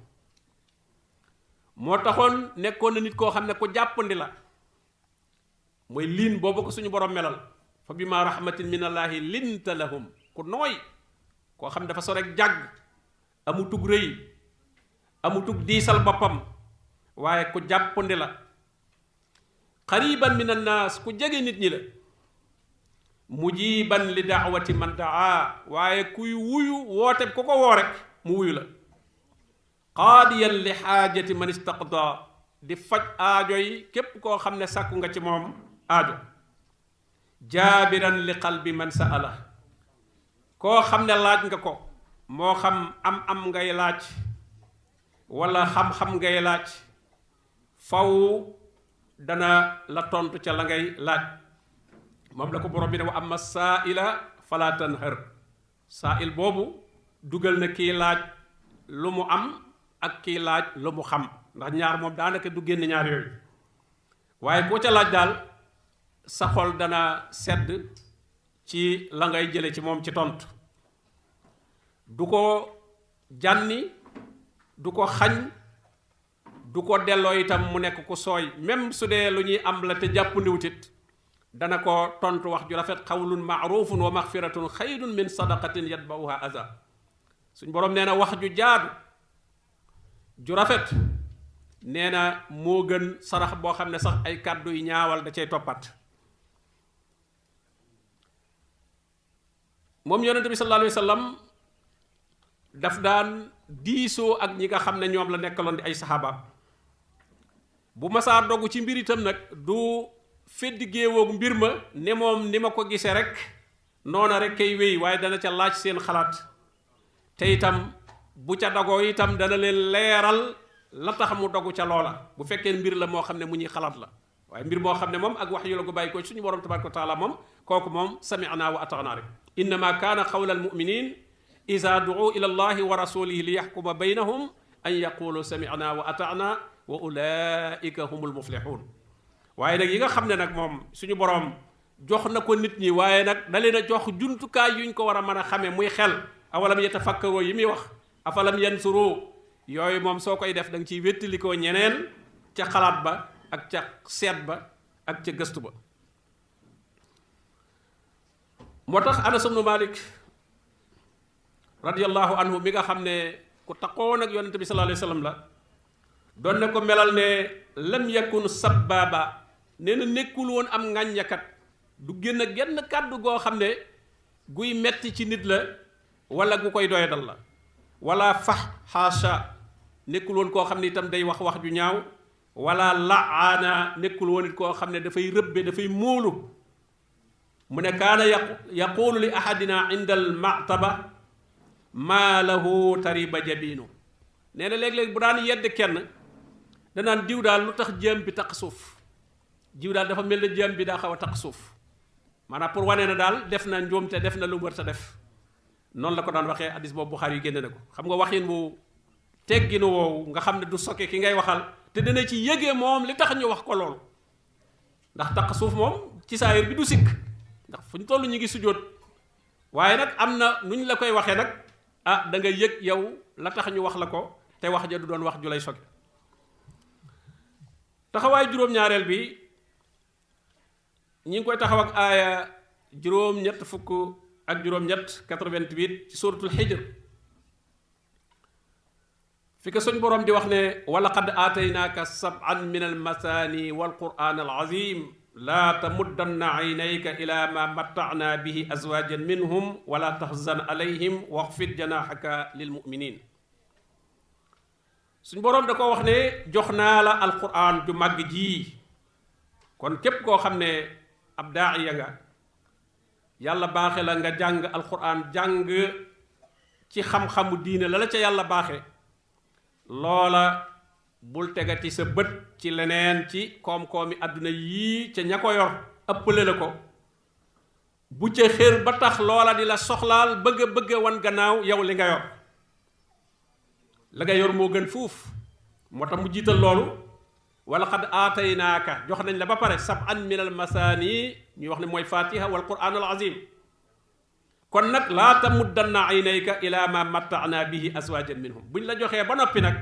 moo taxoon nekkoon na nit koo xam ne ko jàppandi la, mooy liin boobu ko suñu borom melal: fa bima rahmatin min allahi linta lahum. ku nooy, koo xam ne dafa so rek jàgg, amutug rëy, amutug diisal boppam, waaye ku jàppandi la. qariban min annaas, ku jege nit ñi la. mujiban li daawati man daa, waaye kuy wuyu woote ku ko woo rek mu wuyu la. qaadiyan li xaajati man istaqda, di faj aajo yi képp koo xam ne sàkku nga ci moom aajo. jaabiran li qalbi man saala, koo xam ne laaj nga ko, moo xam am ngay laaj wala xam-xam ngay laaj, faw dana la tontu ca la ngay laaj. moom la ko borom bi ne: wa amma saaila fala tanhar. saail boobu dugal na kii laaj lu mu am ak kii laaj lu mu xam, ndax ñaar moom daanaka du génn ñaar yooyu. waaye koo ca laaj daal sa xol dana sedd ci la ngay jële ci moom ci tontu. du ko jànni, du ko xañ, du ko delloo itam mu nekk ku sooy. même su dee lu ñuy am la te jàpp ndiwtit, dana ko tontu wax ju rafet: xawlun maarufun wa maxfiratun xayrun min sadaqatin yatbauha aza. suñ boroom nee na wax ju jaadu ju rafet nee na moo gën sarax boo xam ne sax ay kàddu yu ñaawal da cay toppat moom yonente bi sallallahu alayhi wa sallam daf daan diisoo ak ñi nga xam ne ñoom la nekkaloon di ay saxaaba bu masaa dogu ci mbir itam nag du feddi géewoog mbir ma ne moom ni ma ko gisee rek noona rek kay wéy waaye dana ca laaj seen xalaat te itam bu ca dogoo itam dana leen leeral la tax mu dogu ca loola bu fekkee mbir la moo xam ne mu ñuy xalaat la waaye mbir moo xam ne moom ak wax yu la ko bàyyi ko suñu borom tabaraka wa taala moom kooku moom sami'na wa ata'na rek innama kaana qawla almuminin ida duu ila allahi wa rasulihi li yaxkuma baynahum an yaqulu sami'na wa ata'na wa ulaika humul muflihun waaye nag yi nga xam ne nag moom suñu borom jox na ko nit ñi waaye nag da leen a jox jumtukaay yuñ ko war a mën a xamee muy xel awalam yatafakkaroo yi muy wax afalam yansuru yooyu moom soo koy def da nga ciy wéttalikoo ñeneen ca xalaat ba ak ca seet ba ak ca gëstu ba moo tax Anas ibnu Malik radiyallahu anhu mi nga xam ne ku taqoon ak yonente bi sallallahu alayhi wa sallam la doon na ko melal ne lam yakun sababa nee na nekkul woon am ngàññakat du génn genn kàddu goo xam ne guy metti ci nit la wala gu koy doyadal la wala faxaasha nekkul woon koo xam ne itam day wax wax ju ñaaw wala laana nekkul woon it koo xam ne dafay rëbbe dafay móolu mu ne kaana yaqulu li ahadina inda al mataba maa lahu tariba jabinu nee na léeg-léeg bu daan yedd kenn danaan diw daal lu tax jëm bi taq suuf diw daal dafa mel ne jëm bi daa xaw a taq suuf maanaam pour wane na daal def na njuumte def na lu mu war ta def noonu la ko daan waxee hadiis boobu Buxaari yu génne na ko xam nga waxin bu tegginu woowu nga xam ne du sokke ki ngay waxal te dana ci yëgee moom li tax ñu wax ko loolu ndax taq suuf moom ci saayir bi du sikk ndax fu ñu toll ñu ngi sujjóot waaye nag am na nu ñu la koy waxee nag ah da nga yëg yow la tax ñu wax la ko te wax ja du doon wax ju lay sokke taxawaay juróom-ñaareel bi ñi ngi koy taxaw ak aaya juróom-ñett fukk ak juróom-ñett 88 ci suratul Hijr fi ko suñ boroom di wax ne wa laqad aataynaaka sab'an min almathani walquran alazim laa tamuddanna aynayka ila ma matta'na bihi azwajan minhum wala tahzan alayhim waxfid janaahaka lilmuminin suñ boroom da ko wax ne jox naa la alquran ju màgg ji kon képp koo xam ne ab daaiya nga yàlla baaxe la nga jàng alquran jàng ci xam-xamu diine la ca yàlla baaxe loola bul tegati sa bët ci leneen ci koom-koomi àdduna yii ca ña ko yor ëppale la ko bu ca xër ba tax loola di la soxlaal bëgg wan gannaaw yow li nga yor la nga yor moo gën fuuf moo tax mu jiital loolu wala qad aataynaaka jox nañ la ba pare sab'an min al masaani ñuy wax ne mooy fatiha wal quran al azim kon nag laa tamuddanna aynayka ila ma matta'na bihi azwajan minhum buñ la joxee ba noppi nag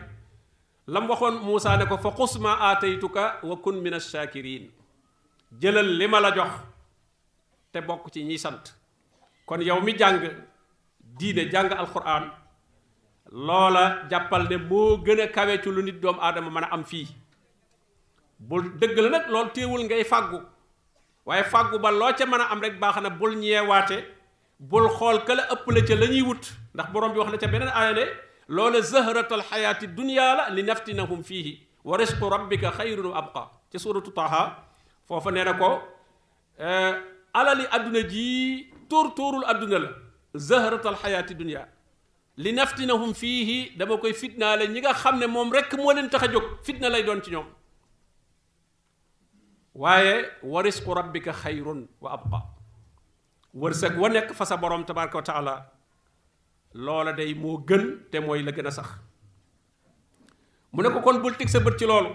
lam waxoon Muusaa ne ko fa xus ma aataytuka wa kun min ash-shakirin jëlal li ma la jox te bokk ci ñiy sant kon yow mi jàng diine jàng alquran loola jàppal ne moo gën a kawe ci lu nit doomu aadama mën a am fii bul dëgg la nag loolu téewul ngay fàggu waaye fàggu ba loo ca mën a am rek baax na bul ñeewaate bul xool ka la ëpp la ca la ñuy wut ndax borom bi wax na ca beneen aaya ne loola zahratal xayaati dunya la li naftinahum fiihi wa risqu rabbika xayrun wa abqa ci suratu Taaha foofa nee na ko alali adduna ji tóorul adduna la zahratal xayaati dunya li naftinahum fiihi dama koy fitnaale ñi nga xam ne moom rekk moo leen tax a jóg fitna lay doon ci ñoom waaye wa risqu rabbika xayrun wa abqa wërsëg wa nekk fa sa borom tabaraka wa taala loola day moo gën te mooy la gën a sax mu ne ko kon bul teg sa bët ci loolu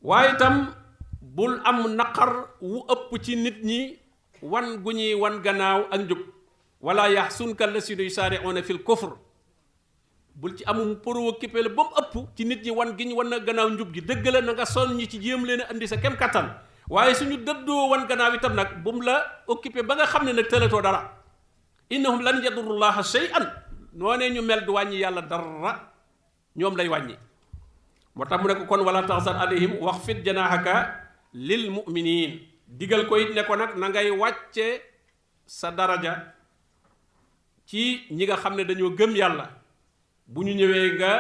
waaye itam bul am naqar wu ëpp ci nit ñi wan gu ñuy wan gannaaw ak njub wala yaxsunka allasina yusaari'una fil kufr bul ci amum préoccupé la ba mu ëpp ci nit ñi wan gi ñu wan na gannaaw njub gi dëgg la na nga sonn ñi ci jéem leen a indi sa kem kattan waaye suñu dëddoo wan gannaaw itam nag bu mu la occupé ba nga xam ne nag tëlatoo dara innahum lan yadurrullaha shay'an noonee ñu mel du wàññi yàlla dara ñoom lay wàññi. moo tax mu ne ko kon wala taxzan alayhim waxfid janaahaka lil mu'minin, digal ko it ne ko nag na ngay wàcce sa daraja ci ñi nga xam ne dañoo gëm yàlla, bu ñu ñëwee nga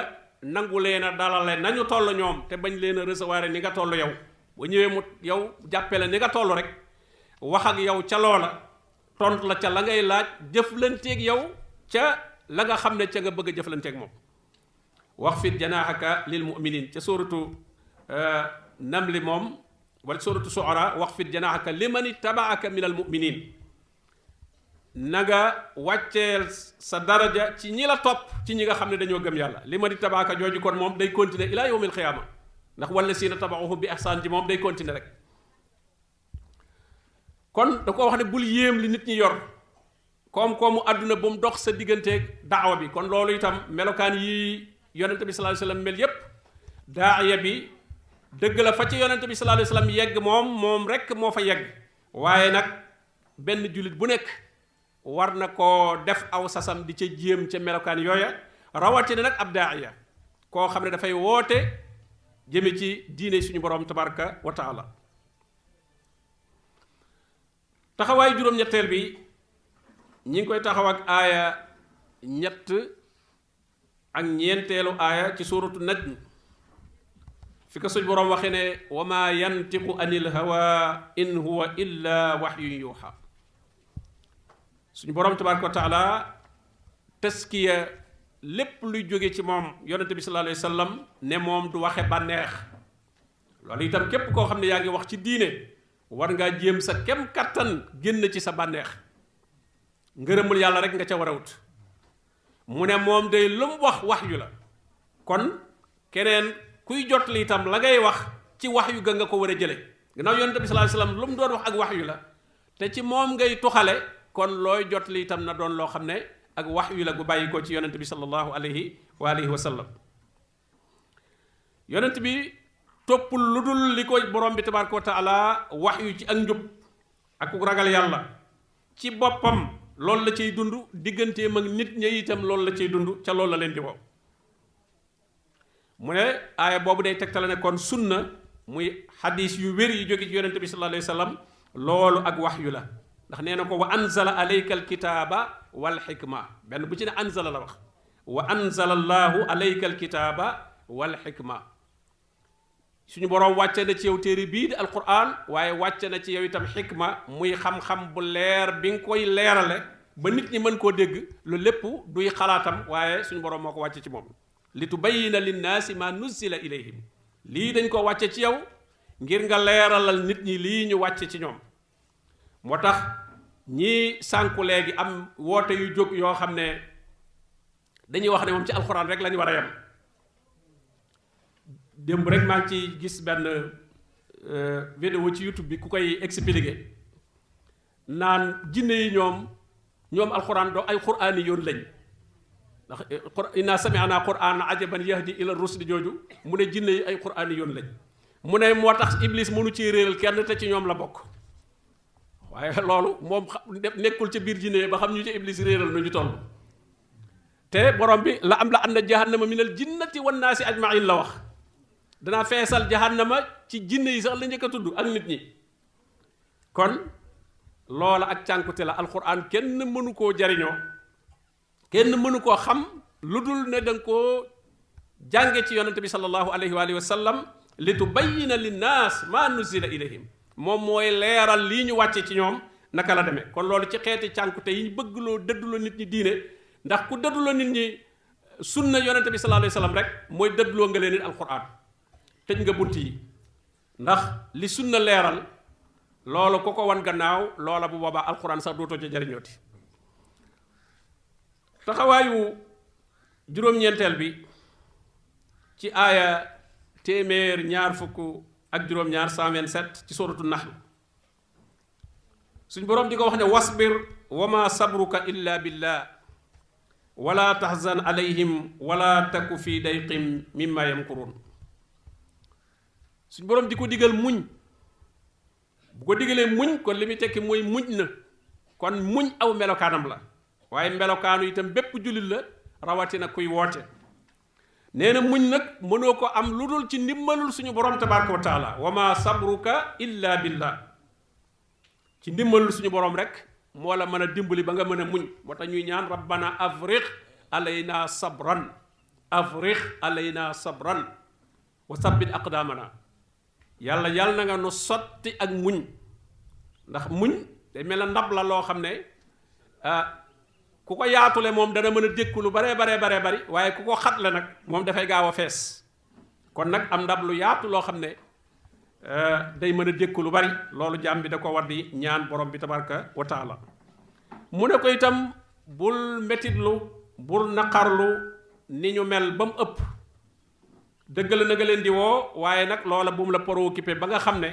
nangu leen a dalale nañu toll ñoom te bañ leen a recevoir ni nga toll yow. ba ñëwee mu yow jàppee la ni nga toll rek wax ak yow ca loola, tont la ca la ngay laaj, jëflanteeg yow ca la nga xam ne ca nga bëgg a jëflanteeg moom. waxfid janaahaka lil mu'minin ca sóoratu namli moom wala sóoratu suara waxfid janaahaka liman ittabaaka minal mu'minin, na nga wàcceel sa daraja ci ñi la topp ci ñi nga xam ne dañoo gëm yàlla. liman ittabaaka jooju kon moom day continuer ila yawmil qiyaama, ndax wala siina tabaxuhum bi ihsaan ji moom day continuer rek. kon da ko wax ne bul yéem li nit ñi yor koom-koomu àdduna bu mu dox sa digganteeg daawa bi. kon loolu itam melokaan yi yonente bi sallallahu alayhi wasallam mel yépp, daaya bi dëgg la fa ci yonente bi sallallahu alayhi wasallam yegg moom rek moo fa yegg, waaye nag benn jullit bu nekk war na koo def aw sasam di ca jéem ca melokaan yooya, rawatina nag ab daaya koo xam ne dafay woote jëme ci diine suñu borom tabaraka wa taala. taxawaayu juróom-ñetteel bi ñi ngi koy taxaw ak aaya 3 ak 4 aaya ci suuratu najm, fi ko suñu borom waxee ne wa ma yantiqu anil hawa in huwa illa wahyun yuha. suñu borom tabaraka wa taala taskiya lépp luy jóge ci moom yonente bi sallallahu alayhi wa sallam ne moom du waxe bànneex. loolu itam képp koo xam ne yaa ngi wax ci diine war ngaa jéem sa kem kattan génn ci sa bànneex, ngërëmul yàlla rek nga ca war a wut. mu ne moom day lu mu wax yu la, kon keneen kuy jot li itam la ngay wax ci wax yu ga nga ko war a jële. gannaaw yonente bi sallallahu alayhi wa sallam lu mu doon wax ak wax yu la te ci moom ngay tuxale, kon looy jot li itam na doon loo xam ne ak wax yu la gu bàyyi ko ci yonent bi sallallahu alayhi wa sallam. yonent bi toppul lu dul li ko borom bi tabaraka wa taala wax yu ci ak njub ak ku ragal yàlla ci boppam, loolu la cay dund, digganteem ak nit ñi itam loolu la cay dund, ca loolu la leen di woo. mu ne aaya boobu day tegtale ne kon sunna muy xadis yu wér yi jóge ci yonent bi sallallahu alayhi wa sallam loolu ak wax yu la. ndax nee na ko wa anzala alayka alkitaaba wal xikma, benn bu ci ne anzala la wax, wa anzala allahu alayka alkitaaba wal xikma. suñu boroom wàcce na ci yow téere bii di alquran, waaye wàcce na ci yow itam xikma muy xam-xam bu leer bi nga koy leerale ba nit ñi mën koo dégg. loolu lépp duy xalaatam, waaye suñu boroom moo ko wàcce ci moom. li tubayyina linnaasi ma nuzzila ilayhim, lii dañ ko wàcce ci yow ngir nga leeralal nit ñi lii ñu wàcce ci ñoom. moo tax ñii sànku léegi am woote yu jóg yoo xam ne dañuy wax ne moom ci alxuraan rek lañu war a yem. démb rek maa ngi ci gis benn vidéo ci YouTube bi ku koy expliquer naan jinne yi ñoom alxuraan doo ay quraani yoon lañ. ndax inna sami'na qur'aanan ajaban yahdi ila rusdi jooju mu ne jinne yi ay quraani yoon lañ. mu ne moo tax Iblis mënu ci réeral kenn te ci ñoom la bokk. waaye loolu moom nekkul ca biir jinne ba xam ñu ci Iblis réeral nu ñu toll. te borom bi la am la anna jahannama minal jinnati wan naasi ajmain la wax. danaa feesal jahannama ci jinne yi sax la njëkk a tudd ak nit ñi. kon loola ak cànkute la. alquran kenn mënu koo jariñoo, kenn mënu koo xam lu dul ne danga koo jànge ci yonente bi sallallahu alayhi wa sallam li tubayyina linnaas ma nuzila ilayhim. moom mooy leeral lii ñu wàcce ci ñoom naka la demee. kon loolu ci xeeti cànkute yi ñu bëgg loo dëdduloo nit ñi diine, ndax ku dëdduloo nit ñi sunna yonente bi sallallahu alayhi wa sallam rek mooy dëdduloo nga leen nit alquran. tëj nga bunt yi, ndax li sunna leeral loolu ku ko wan gannaaw loola bu boobaa alquran sax dootoo ca jariñooti. taxawaayu juróom-ñeenteel bi ci aaya 127 ci suratu nahl suñ boroom di ko wax ne wasbir wa ma sabruka illa billah wala tahzan alayhim wala taku fi dayqin mimma yamkurun. suñ boroom di ko digal muñ, bu ko digalee muñ kon li muy tekki mooy muñ na. kon muñ aw melokaanam la, waaye melokaanu itam bépp jullit la, rawatina kuy woote. nee na muñ nag mënoo ko am lu dul ci ndimbalul suñu borom tabaraka wa taala wa ma sabruka illa billah ci ndimbalul suñu borom rek moo la mën a dimbali ba nga mën a muñ moo tax ñuy ñaan rabbana afriq alayna sabran wa sabbit aqdamana yàlla na nga nu sotti ak muñ ndax muñ day mel na ndab la loo xam ne ku ko yaatule moom dana mën a dékku lu baree bari waaye ku ko xatle nag moom dafay gaaw a fees kon nag am ndab lu yaatu loo xam ne day mën a dékku lu bari loolu jaam bi da ko war di ñaan borom bi tabaraka wa taala mu ne ko itam bul metitlu bul naqarlu ni ñu mel ba mu ëpp dëgg la na nga leen di woo waaye nag loola bu mu la préoccupé ba nga xam ne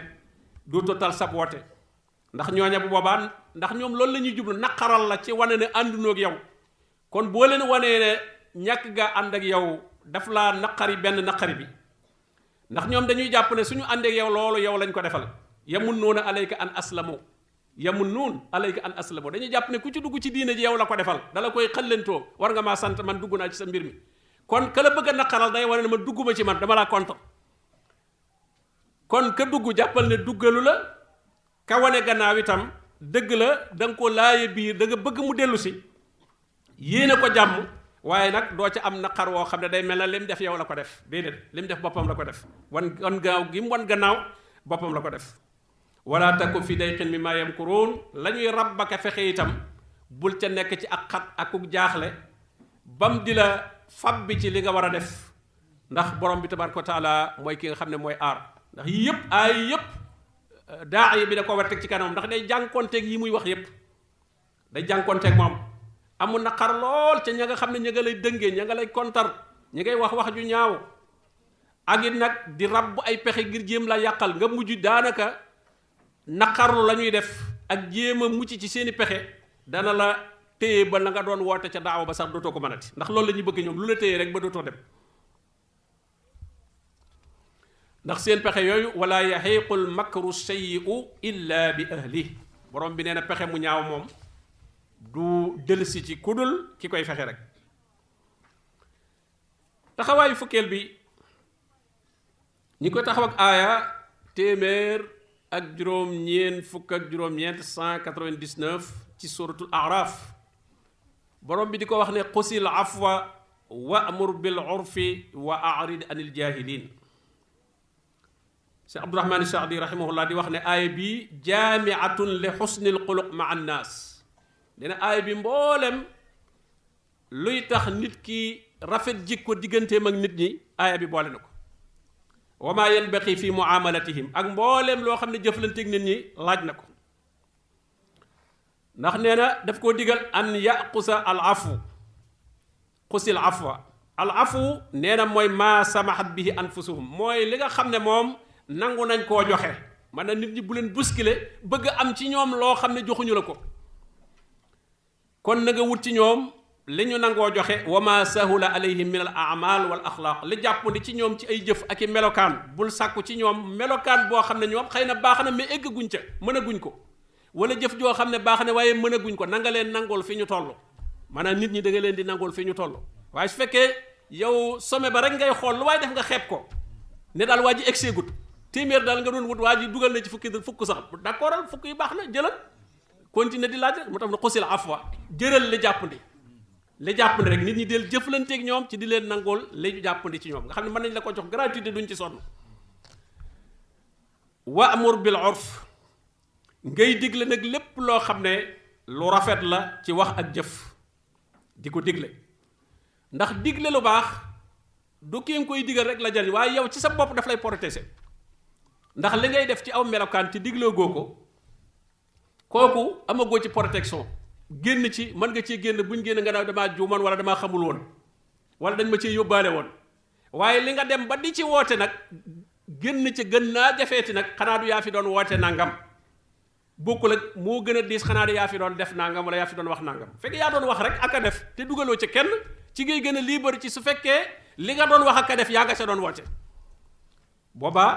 du total sab woote ndax ñooña bu boobaa ndax ñoom loolu la ñuy jublu naqaral la ci wane ne àndunoo ak yow kon boo leen wanee ne ñàkk ga ànd ak yow daf laa naqari benn naqari bi ndax ñoom dañuy jàpp ne suñu ànd ak yow loolu yow lañ ko defal yamunnuuna alayka an aslamu dañuy jàpp ne ku ci dugg ci diine ji yow la ko defal dala koy xëllantoo war nga maa sant man dugg naa ci sa mbir mi kon ka la bëgg a naqaral day wane ne ma dugguma ci man dama laa contre kon ka dugg jàppal ne duggalu la ka wane gannaaw itam dëgg la da nga ko laaye biir da nga bëgg mu dellu si yéene ko jàmm waaye nag doo ca am naqar woo xam ne day mel na lim def yow la ko def déedéet lim def boppam la ko def wan gaaw gi mu wan gannaaw boppam la ko def wala taku fi dayqin mimma yamkurun la ñuy rabbaka fexe itam bul ca nekk ci ak xat akuk jaaxle bam di la fab bi ci li nga war a def ndax borom bi tabaraka wa taala mooy ki nga xam ne mooy aar ndax yii yëpp ay yëpp daa bi da ko war a teg ci kanam ndax day jànkonteeg yi muy wax yëpp day jànkonteeg moom amul naqar lool ca ña nga xam ne ña nga lay dëngee ña nga lay kontar ñi ngay wax ju ñaaw ak it nag di rabb ay pexe ngir jéem la yàqal nga mujj daanaka naqarlu la ñuy def ak jéem a mucc ci seeni pexe dana la téye ba la nga doon woote ca daaw ba sax dootoo ko mënati ndax loolu la ñuy bëgg ñoom lu la téye rek ba dootoo dem ndax seen pexe yooyu wala yaxiiqul makru sayyi'u illa bi ahli borom bi nee na pexe mu ñaaw moom du dellusi ci kudul ki koy fexe rek taxawaayu fukkeel bi ñi ko taxaw ak aaya téeméer ak juróom-ñeent fukk ak juróom-ñeent 199 ci suratul araf borom bi di ko wax ne xusil afwa wa'mur bil urfi wa a'rid anil jahilin Cheikh Abdourahmane Saadi rahimahullah di wax ne aaya bi jaamiatun li xusnil xuluq ma annaas dina aaya bi mboolem luy tax nit ki rafet jikko digganteem ak nit ñi aaya bi boole na ko wa maa yanbaqi fi muamalatihim ak mboolem loo xam ne jëflanteeg nit ñi laaj na ko ndax nee na daf koo digal an yaqusa al afu xusil afwa al afu nee na mooy maa samahat bihi anfusuhum mooy li nga xam ne moom nangu nañ koo joxe man na nit ñi bu leen bousculer bëgg am ci ñoom loo xam ne joxuñu la ko kon na nga wut ci ñoom li ñu nangoo joxe wa ma sahula alayhim min al a'mal wal axlaaq li jàppandi ci ñoom ci ay jëf ak i melokaan bul sàkku ci ñoom melokaan boo xam ne ñoom xëy na baax na mais eggaguñ ca mën a guñ ko wala jëf joo xam ne baax na waaye mën a guñ ko nanga leen nangool fi ñu toll maanaam nit ñi da nga leen di nangool fi ñu toll waaye su fekkee yow sommet ba rek ngay xool lu waaye def nga xeeb ko ne daal waa ji egseegut téeméer daal nga doon wut waa ji dugal na ci fukk sax d'accordal fukk yi baax na jëlal continuer di laaj rek moo tax ne xusil afwa jëral li jàppandi rek nit ñi del jëflanteeg ñoom ci di leen nangool li jàppandi ci ñoom nga xam ne mën nañ la ko jox gratuité duñ ci sonn wa'mur bil urf ngay digle nag lépp loo xam ne lu rafet la ci wax ak jëf di ko digle ndax digle lu baax du ki nga koy digal rek la jariñ waaye yow ci sa bopp daf lay protéger ndax li ngay def ci aw melokaan ci digloo goo ko kooku amagoo ci protection génn ci mën nga cee génn buñ génn nga naaw damaa juumoon wala damaa xamul woon wala dañ ma cee yóbbaale woon waaye li nga dem ba di ci woote nag génn ci gën naa jafeeti nag xanaa du yaa fi doon woote nangam bokkul ak moo gën a diis xanaa du yaa fi doon def nangam wala yaa fi doon wax nangam fekk yaa doon wax rek ak a def te dugaloo ca kenn ci ngay gën a libre ci su fekkee li nga doon wax ak a def yaa nga ca doon woote boobaa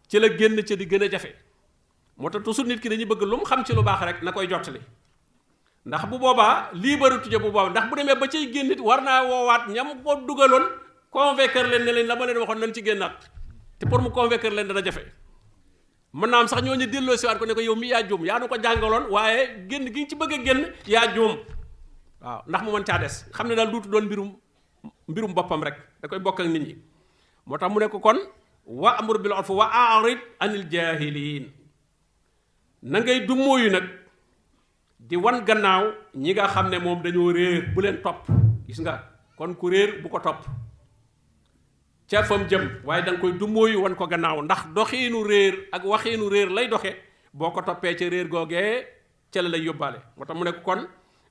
ci la génn ca di gën a jafe moo tax toujours nit ki dañuy bëgg lu mu xam ci lu baax rek na koy jottali ndax bu boobaa libre tuje bu boobaa ndax bu demee ba cay génn it war naa woowaat ñam ko dugaloon convaincre leen ne leen la ma leen waxoon nañ ci génnaat te pour mu convaincre leen dana jafe mën naa am sax ñooñu delloo siwaat ko ne ko yow mi yaa juum yaa nu ko jàngaloon waaye génn gi nga ci bëgg a génn yaa juum waaw ndax mu mën caa des xam ne daal duutu doon mbirum boppam rek da koy bokk ak nit ñi moo tax mu ne ko kon wa amur bil urfi wa a'rid anil jaahiliin na ngay dummóoyu nag di wan gannaaw ñi nga xam ne moom dañoo réer bu leen topp gis nga kon ku réer bu ko topp ca fam jëm waaye da nga koy dummóoyu wan ko gannaaw ndax doxiinu réer ak waxiinu réer lay doxe boo ko toppee ca réer googee ca la lay yóbbaale moo tax mu ne ko kon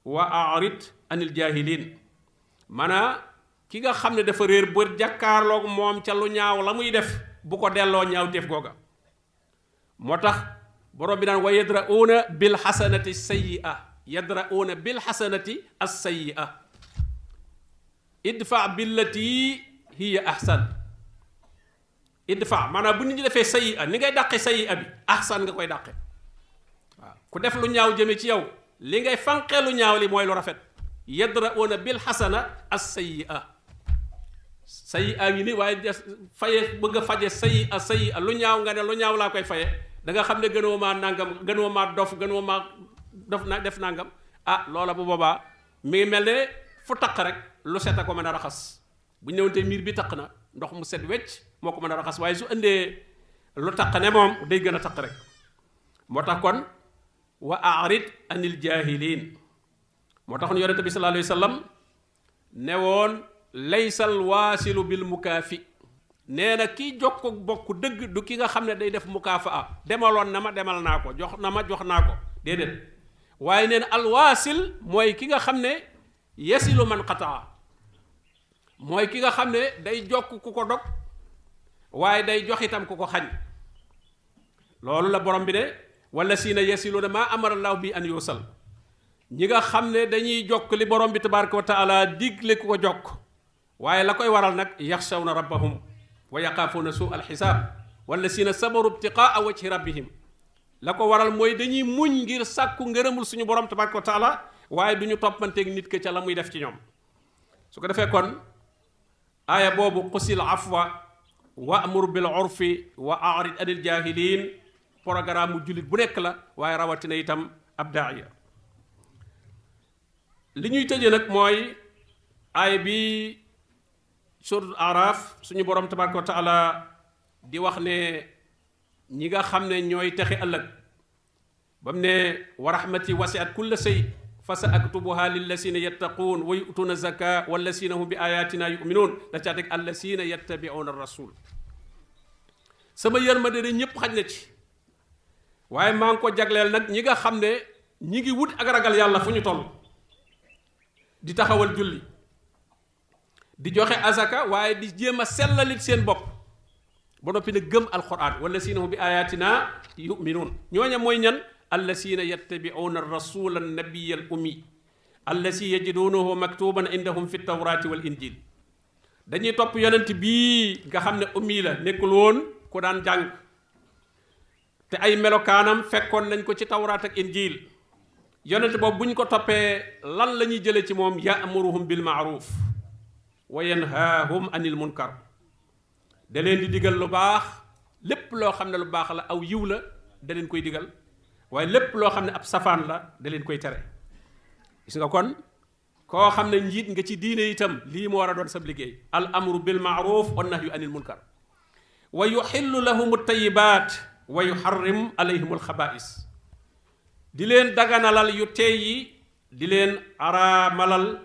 wa a'rid anil jaahiliin maanaa ki nga xam ne dafa réer bu jàkkaarloog moom ca lu ñaaw la muy def bu ko delloo ñaaw def googa moo tax borom bi daan wa yadra'uuna bil xasanati sayyi'a yadra'uuna bil xasanati as sayyi'a idfa billati hiya ahsan idfa maanaam bu nit ñi defee sayyi'a ni ngay dàqe sayyi'a bi ahsan nga koy dàqe waaw ku def lu ñaaw jëme ci yow li ngay fanqee lu ñaaw li mooy lu rafet yadra'uuna bil xasana as sayyi'a sayyi'a ngi ni waaye faye bëgg a faje sayyi'a lu ñaaw nga ne lu ñaaw laa koy faye da nga xam ne gënoo maa nangam gënoo maa dof gënoo maa dof na def nangam loola bu boobaa mi ngi mel ne fu taq rek lu set a ko mën a raxas bu ñëwante miir bi taq na ndox mu set wecc moo ko mën a raxas waaye su indee lu taq ne moom day gën a taq rek moo tax kon wa a'rid anil jaahiliin moo tax yonent bi sallallahu alayhi wa sallam ne woon laysal waasilu bil mukaafi nee na kii jokk bokk dëgg du ki nga xam ne day def mukaafa demaloon na ma demal naa ko jox na ma jox naa ko déedéet waaye nee na alwaasil mooy ki nga xam ne yasilu man qataa mooy ki nga xam ne day jokk ku ko dog waaye day jox itam ku ko xañ loolu la borom bi ne wala siina yasiluna maa amara allahu bi an yusal ñi nga xam ne dañuy jokk li borom bi tabaraka wa taala digle ku ko jokk waaye la koy waral nag yaxshawna rabbahum wa yaqaafuuna suu alxisaab wala siina sabaru ibtiqaa wajhi rabbihim la ko waral mooy dañuy muñ ngir sàkku ngërëmul suñu borom tabaraka wa taala waaye du ñu toppanteeg nit ke ca la muy def ci ñoom su ko defee kon aaya boobu xusil afwa wa amur bil urfi wa a'rid anil jaahiliin programme mu jullit bu nekk la waaye rawatina itam ab daaya li ñuy tëjee nag mooy aaya bi suratul Araf suñu borom tabaraka wa taala di wax ne ñi nga xam ne ñooy texe ëllëg ba mu ne wa rahmati wasi'at kulla shay fa sa aktubuha lillasina yattaquun wa yu'tuuna zaka wallasina hum bi ayatina yuminuun da caa teg allasina yattabi'uuna rasul sama yërmande de ñëpp xaj na ci waaye maa ngi ko jagleel nag ñi nga xam ne ñi ngi wut ak ragal yàlla fu ñu toll di taxawal julli di joxe azaka waaye di jéem a sellalit seen bopp ba noppi nag gëm alquran wallasina hum bi ayatina yuminuun ñooña mooy ñan allasina yattabi'una rasula annabiya al ummi allasi yajidunahu maktuban indahum fi tawrati wal injil dañuy topp yonent bii nga xam ne ummi la nekkul woon ku daan jàng te ay melokaanam fekkoon nañ ko ci tawraat ak injil yonent boobu bu ñu ko toppee lan la ñuy jële ci moom ya'muruhum bil ma'ruf wa yanhaahum anil munkar da leen di digal lu baax lépp loo xam ne lu baax la aw yiw la da leen koy digal waaye lépp loo xam ne ab safaan la da leen koy tere gis nga kon koo xam ne njiit nga ci diine itam lii mu war a doon sab liggéey al amru bil ma'ruf wa nahyu anil munkar wa yuxillu lahum at-tayyibaat wa yuharrim alayhim al-xabaa'is di leen daganalal yu teey yi di leen araamalal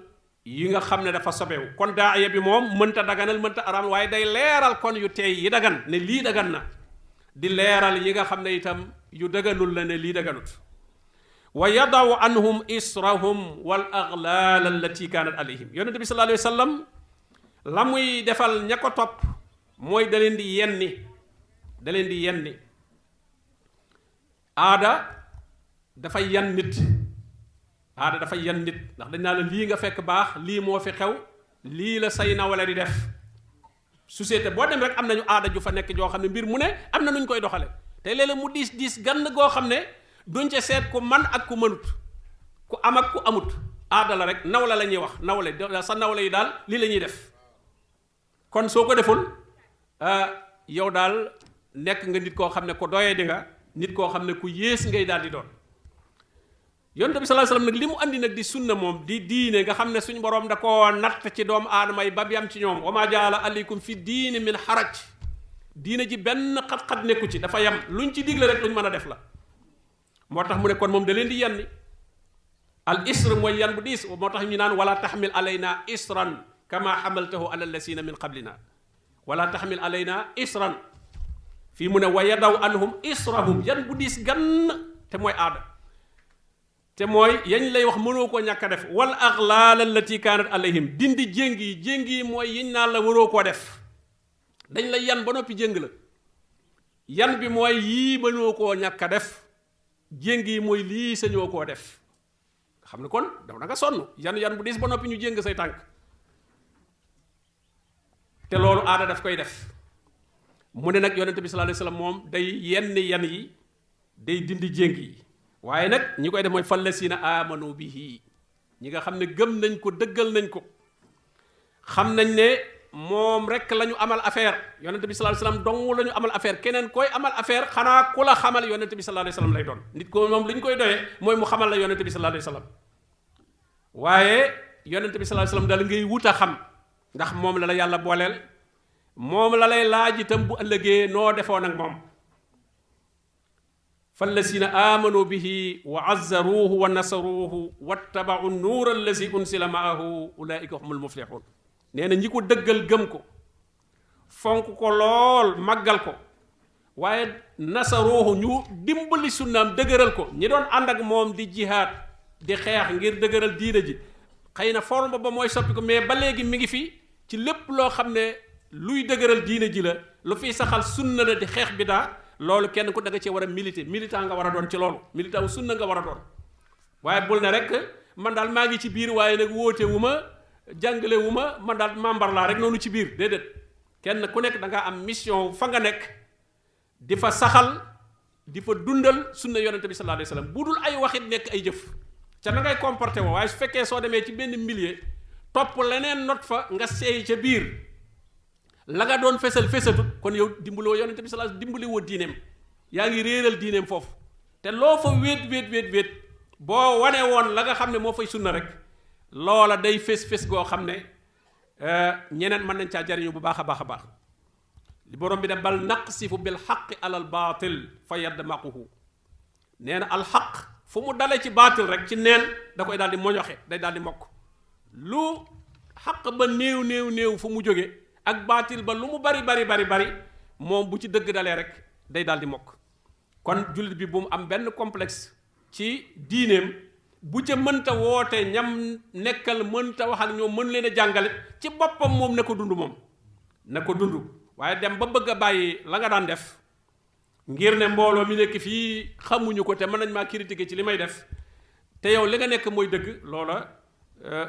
yi nga xam ne dafa sobewu kon daaya bi moom mënta daganal mënta araam waaye day leeral kon yu teey yi dagan ne lii dagan na di leeral yi nga xam ne itam yu daganul la ne lii daganut wa yadaw anhum israhum wal aglaal allati kaanat alayhim yonente bi sallallahu alayhi wa sallam la muy defal ña ko topp mooy da leen di yenni aada dafay yan nit ndax dañ naa la lii nga fekk baax lii moo fi xew lii la say nawale di def société boo dem rek am nañu aada ju fa nekk joo xam ne mbir mu ne am na nuñ koy doxale te léeg-léeg mu diis gann goo xam ne duñ ca seet ku man ak ku mënut ku am ak ku amut aada la rek nawle la ñuy wax nawle sa nawle yi daal lii la ñuy def kon soo ko deful yow daal nekk nga nit koo xam ne ko doyee di nga nit koo xam ne ku yées ngay daal di doon. yonent bi sallallahu alayhi wasallam nag li mu andi nag di sunna moom di diine nga xam ne suñu boroom da koo natt ci doomu aadama yi ba yam ci ñoom wa maa jaala aleykum fi diini min xaraj diine ji benn xat-xat nekku ci dafa yam luñ ci digle rek luñ mën a def la. moo tax mu ne kon moom da leen di yanni al isr mooy yan bu diis moo tax ñu naan wala taxmil alayna isran kama xamaltahu ala allasina min qablina wala taxmil alayna isran fii mu ne wa yadaw anhum israhum yan bu diis gann te mooy aada te mooy yañ lay wax mënoo koo ñàkk a def wal aglaal allati kaanat alayhim dindi jéng yi mooy yiñ naan la waroo koo def dañ la yan ba noppi jéng la yan bi mooy yii mënoo koo ñàkk a def jéng yi mooy lii sañoo koo def xam ne kon dafa da nga sonn yan bu diis ba noppi ñu jéng say tànk te loolu aada daf koy def mu ne nag yonente bi sallallahu alayhi wasallam moom day yenn yan yi day dindi jéng yi waaye nag ñi koy def mooy fallasina amanu bihi ñi nga xam ne gëm nañ ko dëggal nañ ko xam nañ ne moom rek la ñu amal affaire yonente bi sallallahu alayhi wasallam dong la ñu amal affaire keneen koy amal affaire xanaa ku la xamal yonente bi sallallahu alayhi wasallam lay doon nit ko moom li ñu koy doyee mooy mu xamal la yonente bi sallallahu alayhi wasallam waaye yonente bi sallallahu alayhi wasallam daal ngay wut a xam ndax moom la la yàlla booleel moom la lay laaj itam bu ëllëgee noo defoon ak moom fallasina amanu bihi wa azzaruhu wa nasaruhu wattabau nuur allazi unsila maahu ulaika humul muflihun nee na ñi ko dëggal gëm ko fonk ko lool màggal ko waaye nasaruhu ñu dimbali sunnaam dëgëral ko ñi doon ànd ak moom di jihaad di xeex ngir dëgëral diina ji xëy na forme ba mooy soppi ko mais ba léegi mi ngi fi ci lépp loo xam ne luy dëgëral diina ji la lu fiy saxal sunna la di xeex bidaa loolu kenn ku da nga cee war a militant nga war a doon ci loolu militant wu sunna nga war a doon waaye bul ne rek man daal maa ngi ci biir waaye nag wóote wu ma jàngale wu ma man daal membre laa rek noonu ci biir déedéet kenn ku nekk da ngaa am mission fa nga nekk di fa saxal di fa dundal sunna yonente bi sallallahu alayhi wasallam bu dul ay waxit nekk ay jëf ca na ngay comporté woo waaye su fekkee soo demee ci benn milieu topp leneen not fa nga seey ca biir la nga doon fesatut kon yow dimbaloo yonente bi sallallahu alayhi wasallam dimbali woo diineem yaa ngi réeral diineem foofu te loo fa wéet boo wane woon la nga xam ne moo fay sunna rek loola day fés goo xam ne ñeneen mën nañ caa jariñu bu baax a baax li borom bi ne bal naqsifu bil xaqi alal baatil fa yadmaquhu nee na al xaq fu mu dalee ci baatil rek ci neen da koy daal di moñoxe day daal di mokk lu xaq ba néew fu mu jóge ak baatil ba lu mu bari moom bu ci dëgg dalee rek day daal di mokk kon jullit bi bu mu am benn complexe ci diineem bu ca mënta woote ñam nekkal mënta wax ak ñoom mën leen a jàngale ci boppam moom na ko dund waaye dem ba bëgg a bàyyi la nga daan def ngir ne mbooloo mi nekk fii xamuñu ko te mën nañ maa critiquer ci li may def te yow li nga nekk mooy dëgg loola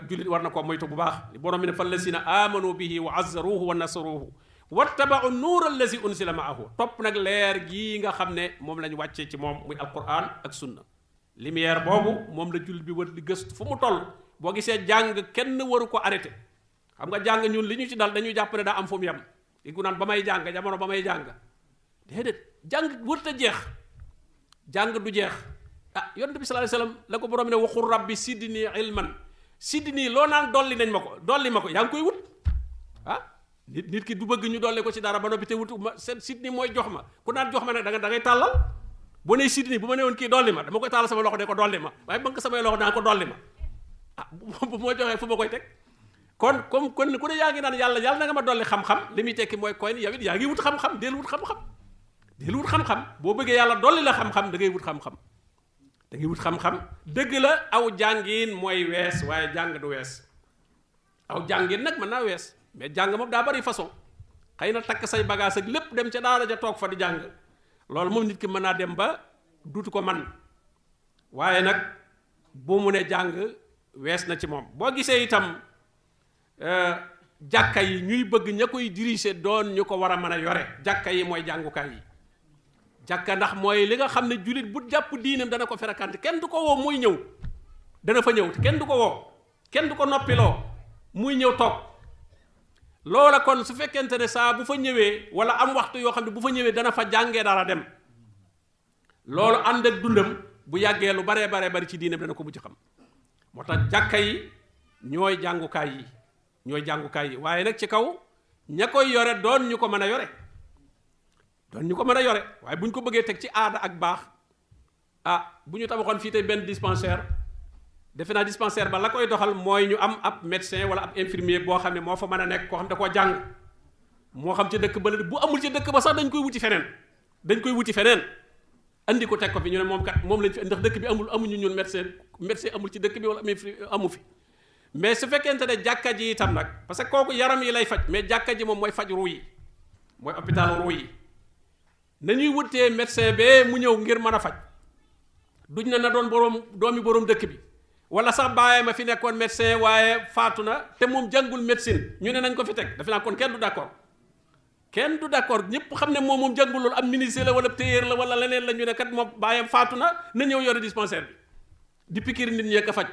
jullit war na ko moytu bu baax borom mi ne fallasina amanu bihi wa azzaruhu wa nasaruhu wattabau nuur allazi unsila maahu topp nag leer gii nga xam ne moom lañ wàccee ci moom muy alquran ak sunna lumière boobu moom la jullit bi war di gëstu fu mu toll boo gisee jàng kenn waru ko arrêté xam nga jàng ñun li ñu ci dal dañuy jàpp ne daa am fu mu yem di ko naan ba may jàng jamono ba may jàng déedéet jàng wërta jeex jàng du jeex yonent bi sallallahu alayhi wasallam la ko borom ne waxul rabbi sidni ilman sidni loo naan dolli ma ko yaa ngi koy wut nit ki du bëgg ñu dolli ko ci dara ba noppi te wut seen sidni mooy jox ma ku naan jox ma nag da ngay tàllal boo nee sidni bu ma nee woon kii dolli ma dama koy tàllal sama loxo de ko dolli ma waaye banque samay loxo danga ko dolli ma bu ma joxee fu ma koy teg kon ku ne yaa ngi naan yàlla na nga ma dolli xam-xam li muy tekki mooy koy ni yow it yaa ngi wut xam-xam deel wut xam-xam boo bëggee yàlla dolli la xam-xam da ngay wut xam-xam dëgg la aw jàngin mooy wees waaye jàng du wees aw jàngin nag mën naa wees mais jàng moom daa bari façon xëy na takk say bagage ak lépp dem ca daara ja toog fa di jàng loolu moom nit ki mën naa dem ba duutu ko man waaye nag bu mu ne jàng wees na ci moom boo gisee itam jàkka yi ñuy bëgg ña koy diriger doon ñu ko war a mën a yore jàkka yi mooy jàngukaay yi jàkka ndax mooy li nga xam ne jullit bu jàpp diinam dana ko ferakante kenn du ko woo muy ñëw dana fa ñëw kenn du ko woo kenn du ko noppiloo muy ñëw toog loola kon su fekkente ne saa bu fa ñëwee wala am waxtu yoo xam ne bu fa ñëwee dana fa jàngee dara dem loolu ànd ak dundam bu yàggee lu baree bari ci diine bi dana ko mujj xam moo tax jàkka yi ñooy jàngukaay yi waaye nag ci kaw ña koy yore doon ñu ko mën a yore waaye bu ñu ko bëggee teg ci aada ak baax bu ñu tabaxoon fii tey benn dispensaire defe naa dispensaire ba la koy doxal mooy ñu am ab médecin wala ab infirmier boo xam ne moo fa mën a nekk koo xam da koo jàng moo xam ci dëkk ba la bu amul ci dëkk ba sax dañ koy wuti feneen andi ko teg ko fi ñu ne moom lañ fi ndax dëkk bi amuñu ñun médecin amul ci dëkk bi wala amu fi mais su fekkente ne jàkka ji itam nag parce que kooku yaram yi lay faj mais jàkka ji moom mooy faj ruu yi mooy hôpital ruu yi nañuy wutee médecin bee mu ñëw ngir mën a faj duñ ne na doon doomi boroom dëkk bi wala sax bàyyee ma fi nekkoon médecin waaye faatu na te moom jàngul médecine ñu ne nañ ko fi teg dafa naa kon kenn du d'accord ñëpp xam ne moom jàngul loolu am ministre la wala téyeer la wala leneen la ñu ne kat moom bàyyam faatu na ñëw yore dispensaire bi di pikiir nit ñi ak faj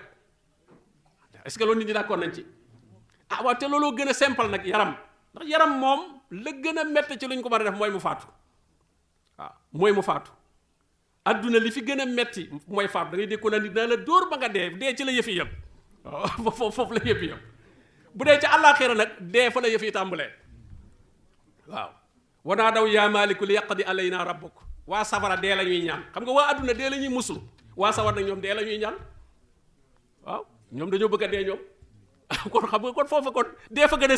est-ce que loolu nit ñi d'accord nañ ci waaw te looloo gën a simple nag yaram ndax yaram moom la gën a métti ci lu ñu ko mën a def mooy mu faatu adduna li fi gën a metti mooy faatu da ngay dégg ko nit dana la dóor ba nga dee ci la yëf yi yem waaw foofu la yëf yi yem bu dee ci àllaaxira nag dee fa la yëf yi tàmbalee waaw wanaa daw yaa maaliku li yaqdi alayna rabbuk waa safara dee la ñuy ñaan xam nga waa adduna dee la ñuy muslu waa safara nag ñoom dee la ñuy ñaan waaw ñoom dañoo bëgg a dee ñoom kon xam nga kon foofa kon dee fa gën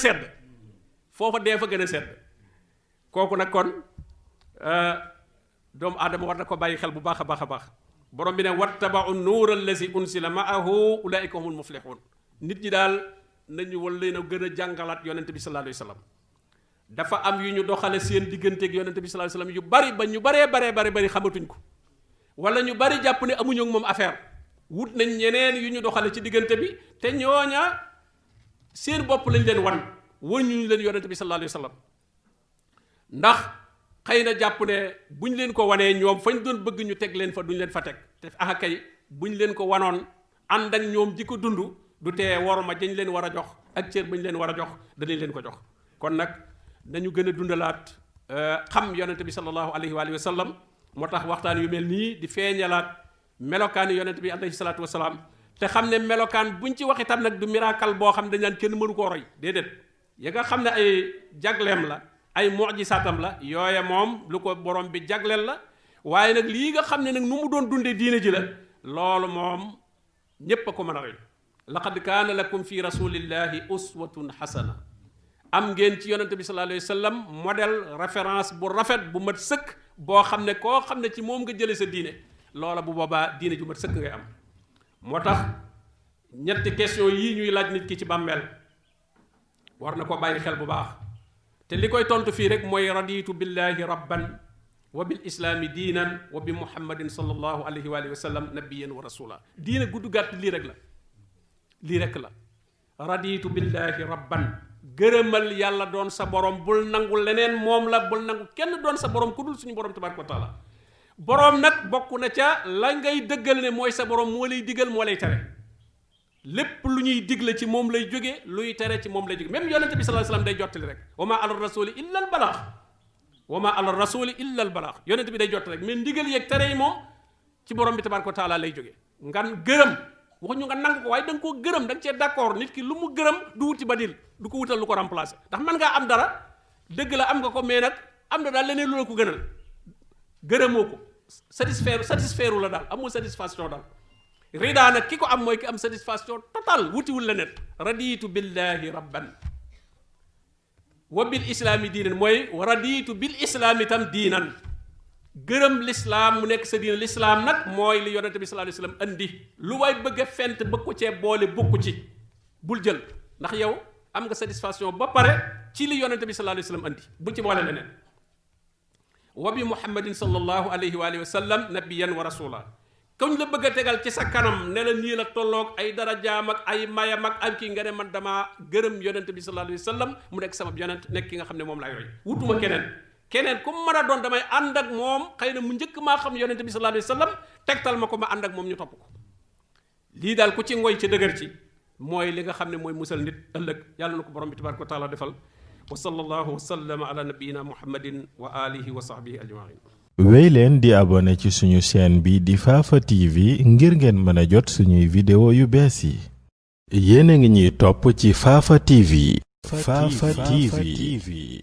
a sedd kooku nag kon doomu aadama war na ko bàyyi xel bu baax a baax borom bi ne wattabau nuura allazi unsila maahu ulaika humul muflihun nit ñi daal nañu wal leen a gën a jàngalaat yonente bi sallallahu alayhi wa sallam dafa am yu ñu doxale seen digganteeg yonente bi sallallahu alayhi wa sallam yu bari ba ñu baree xamatuñ ko wala ñu bari jàpp ne amuñu ak moom affaire wut nañ ñeneen yu ñu doxale ci diggante bi te ñooña seen bopp lañ leen wan ñu leen yonente bi sallallahu alayhi wa sallam ndax xëy na jàpp ne buñ leen ko wanee ñoom fañ doon bëgg ñu teg leen fa duñ leen fa teg te kay buñ leen ko wanoon ànd ak ñoom ji ko dund du tee worma dañ leen war a jox ak cër bañ leen war a jox danañ leen ko jox kon nag nañu gën a dundalaat xam yonente bi sallallahu alayhi wa sallam moo tax waxtaan yu mel nii di feeñalaat melokaani yonente bi alayhi salaatu wasalaam te xam ne melokaan buñ ci wax itam nag du miracle boo xam dañ naan kenn mënu koo roy déedéet ya nga xam ne ay jagleem la ay mujisaatam la yooye moom lu ko borom bi jagleel la waaye nag lii nga xam ne nag nu mu doon dundee diine ji la loolu moom ñépp a ko mën a roy laqad kaana lakum fi rasulillahi uswatun hasana am ngeen ci yonente bi sallallahu alayhi wa sallam modèle référence bu rafet bu mat sëkk boo xam ne koo xam ne ci moom nga jële sa diine loola bu boobaa diine ju mat sëkk ngay am moo tax ñetti question yii ñuy laaj nit ki ci bàmmeel war na ko bàyyi xel bu baax te li koy tontu fii rek mooy raditu billahi rabban wa bil islaami diinan wa bi muhammadin sallallahu alayhi wa sallam nabiyan wa rasula diina gudd gàtt lii rek la raditu billahi rabban gërëmal yàlla doon sa borom bul nangu leneen moom la bul nangu kenn doon sa borom ku dul suñu borom tabaraka wa taala borom nag bokk na ca la ngay dëggal ne mooy sa borom moo lay digal moo lay tere lépp lu ñuy digle ci moom lay jóge luy tere ci moom lay jóge même yonente bi sallallahu alayhi wasallam day jottali rek wa ma ala rasuli illa al balaax yonente bi day jottali rek mais ndigal yeeg tere yi moom ci borom bi tabaraka wa taala lay jóge ngan gërëm waxuñu nga nangu ko waaye da nga koo gërëm da nga cee d'accord nit ki lu mu gërëm du wuti badil du ko wutal lu ko remplacer ndax mën ngaa am dara dëgg la am nga ko mais nag am na daal leneen lu la ko gënal gërëmoo ko satisfaire la daal amul satisfaction daal ridaa nag ki ko am mooy ki am satisfaction totale wutiwul leneen raditu billahi rabban wa bil islaami diinan mooy raditu bil islaami tam diinan gërëm lislaam mu nekk sa diina lislaam nag mooy li yonente bi sallallahu alayhi wasallam andi lu waay bëgg a fent bëgg ko cee boole bokku ci bul jël ndax yow am nga satisfaction ba pare ci li yonente bi sallallahu alayhi wasallam andi bul ci boole leneen wa bi muhammadin sallallahu alayhi wa sallam nabiyan wa rasula kañ la bëgg a tegal ci sa kanam ne la nii la tolloog ay darajaam ak ay mayam ak am kii nga ne man damaa gërëm yonente bi sallallahu alayhi wasallam mu nekk sama yonent nekk ki nga xam ne moom laay roy wutuma keneen ku mën a doon damay ànd ak moom xëy na mu njëkk maa xam yonente bi sallallahu alayhi wasallam tegtal ma ko ma ànd ak moom ñu topp ko lii daal ku ci ngoy ci dëgër ci mooy li nga xam ne mooy musal nit ëllëg yàlla na ko borom bi tabaraka wa taala defal wa sallallahu wa sallama ala nabiyyina muhammadin wa alihi wa sahbihi ajmain. wéy leen di abonné ci suñu chaîne bi di Fafa TV ngir ngeen mën a jot suñuy vidéo yu bees yi. yéen a ngi ñuy topp ci Fafa TV. Fafa TV.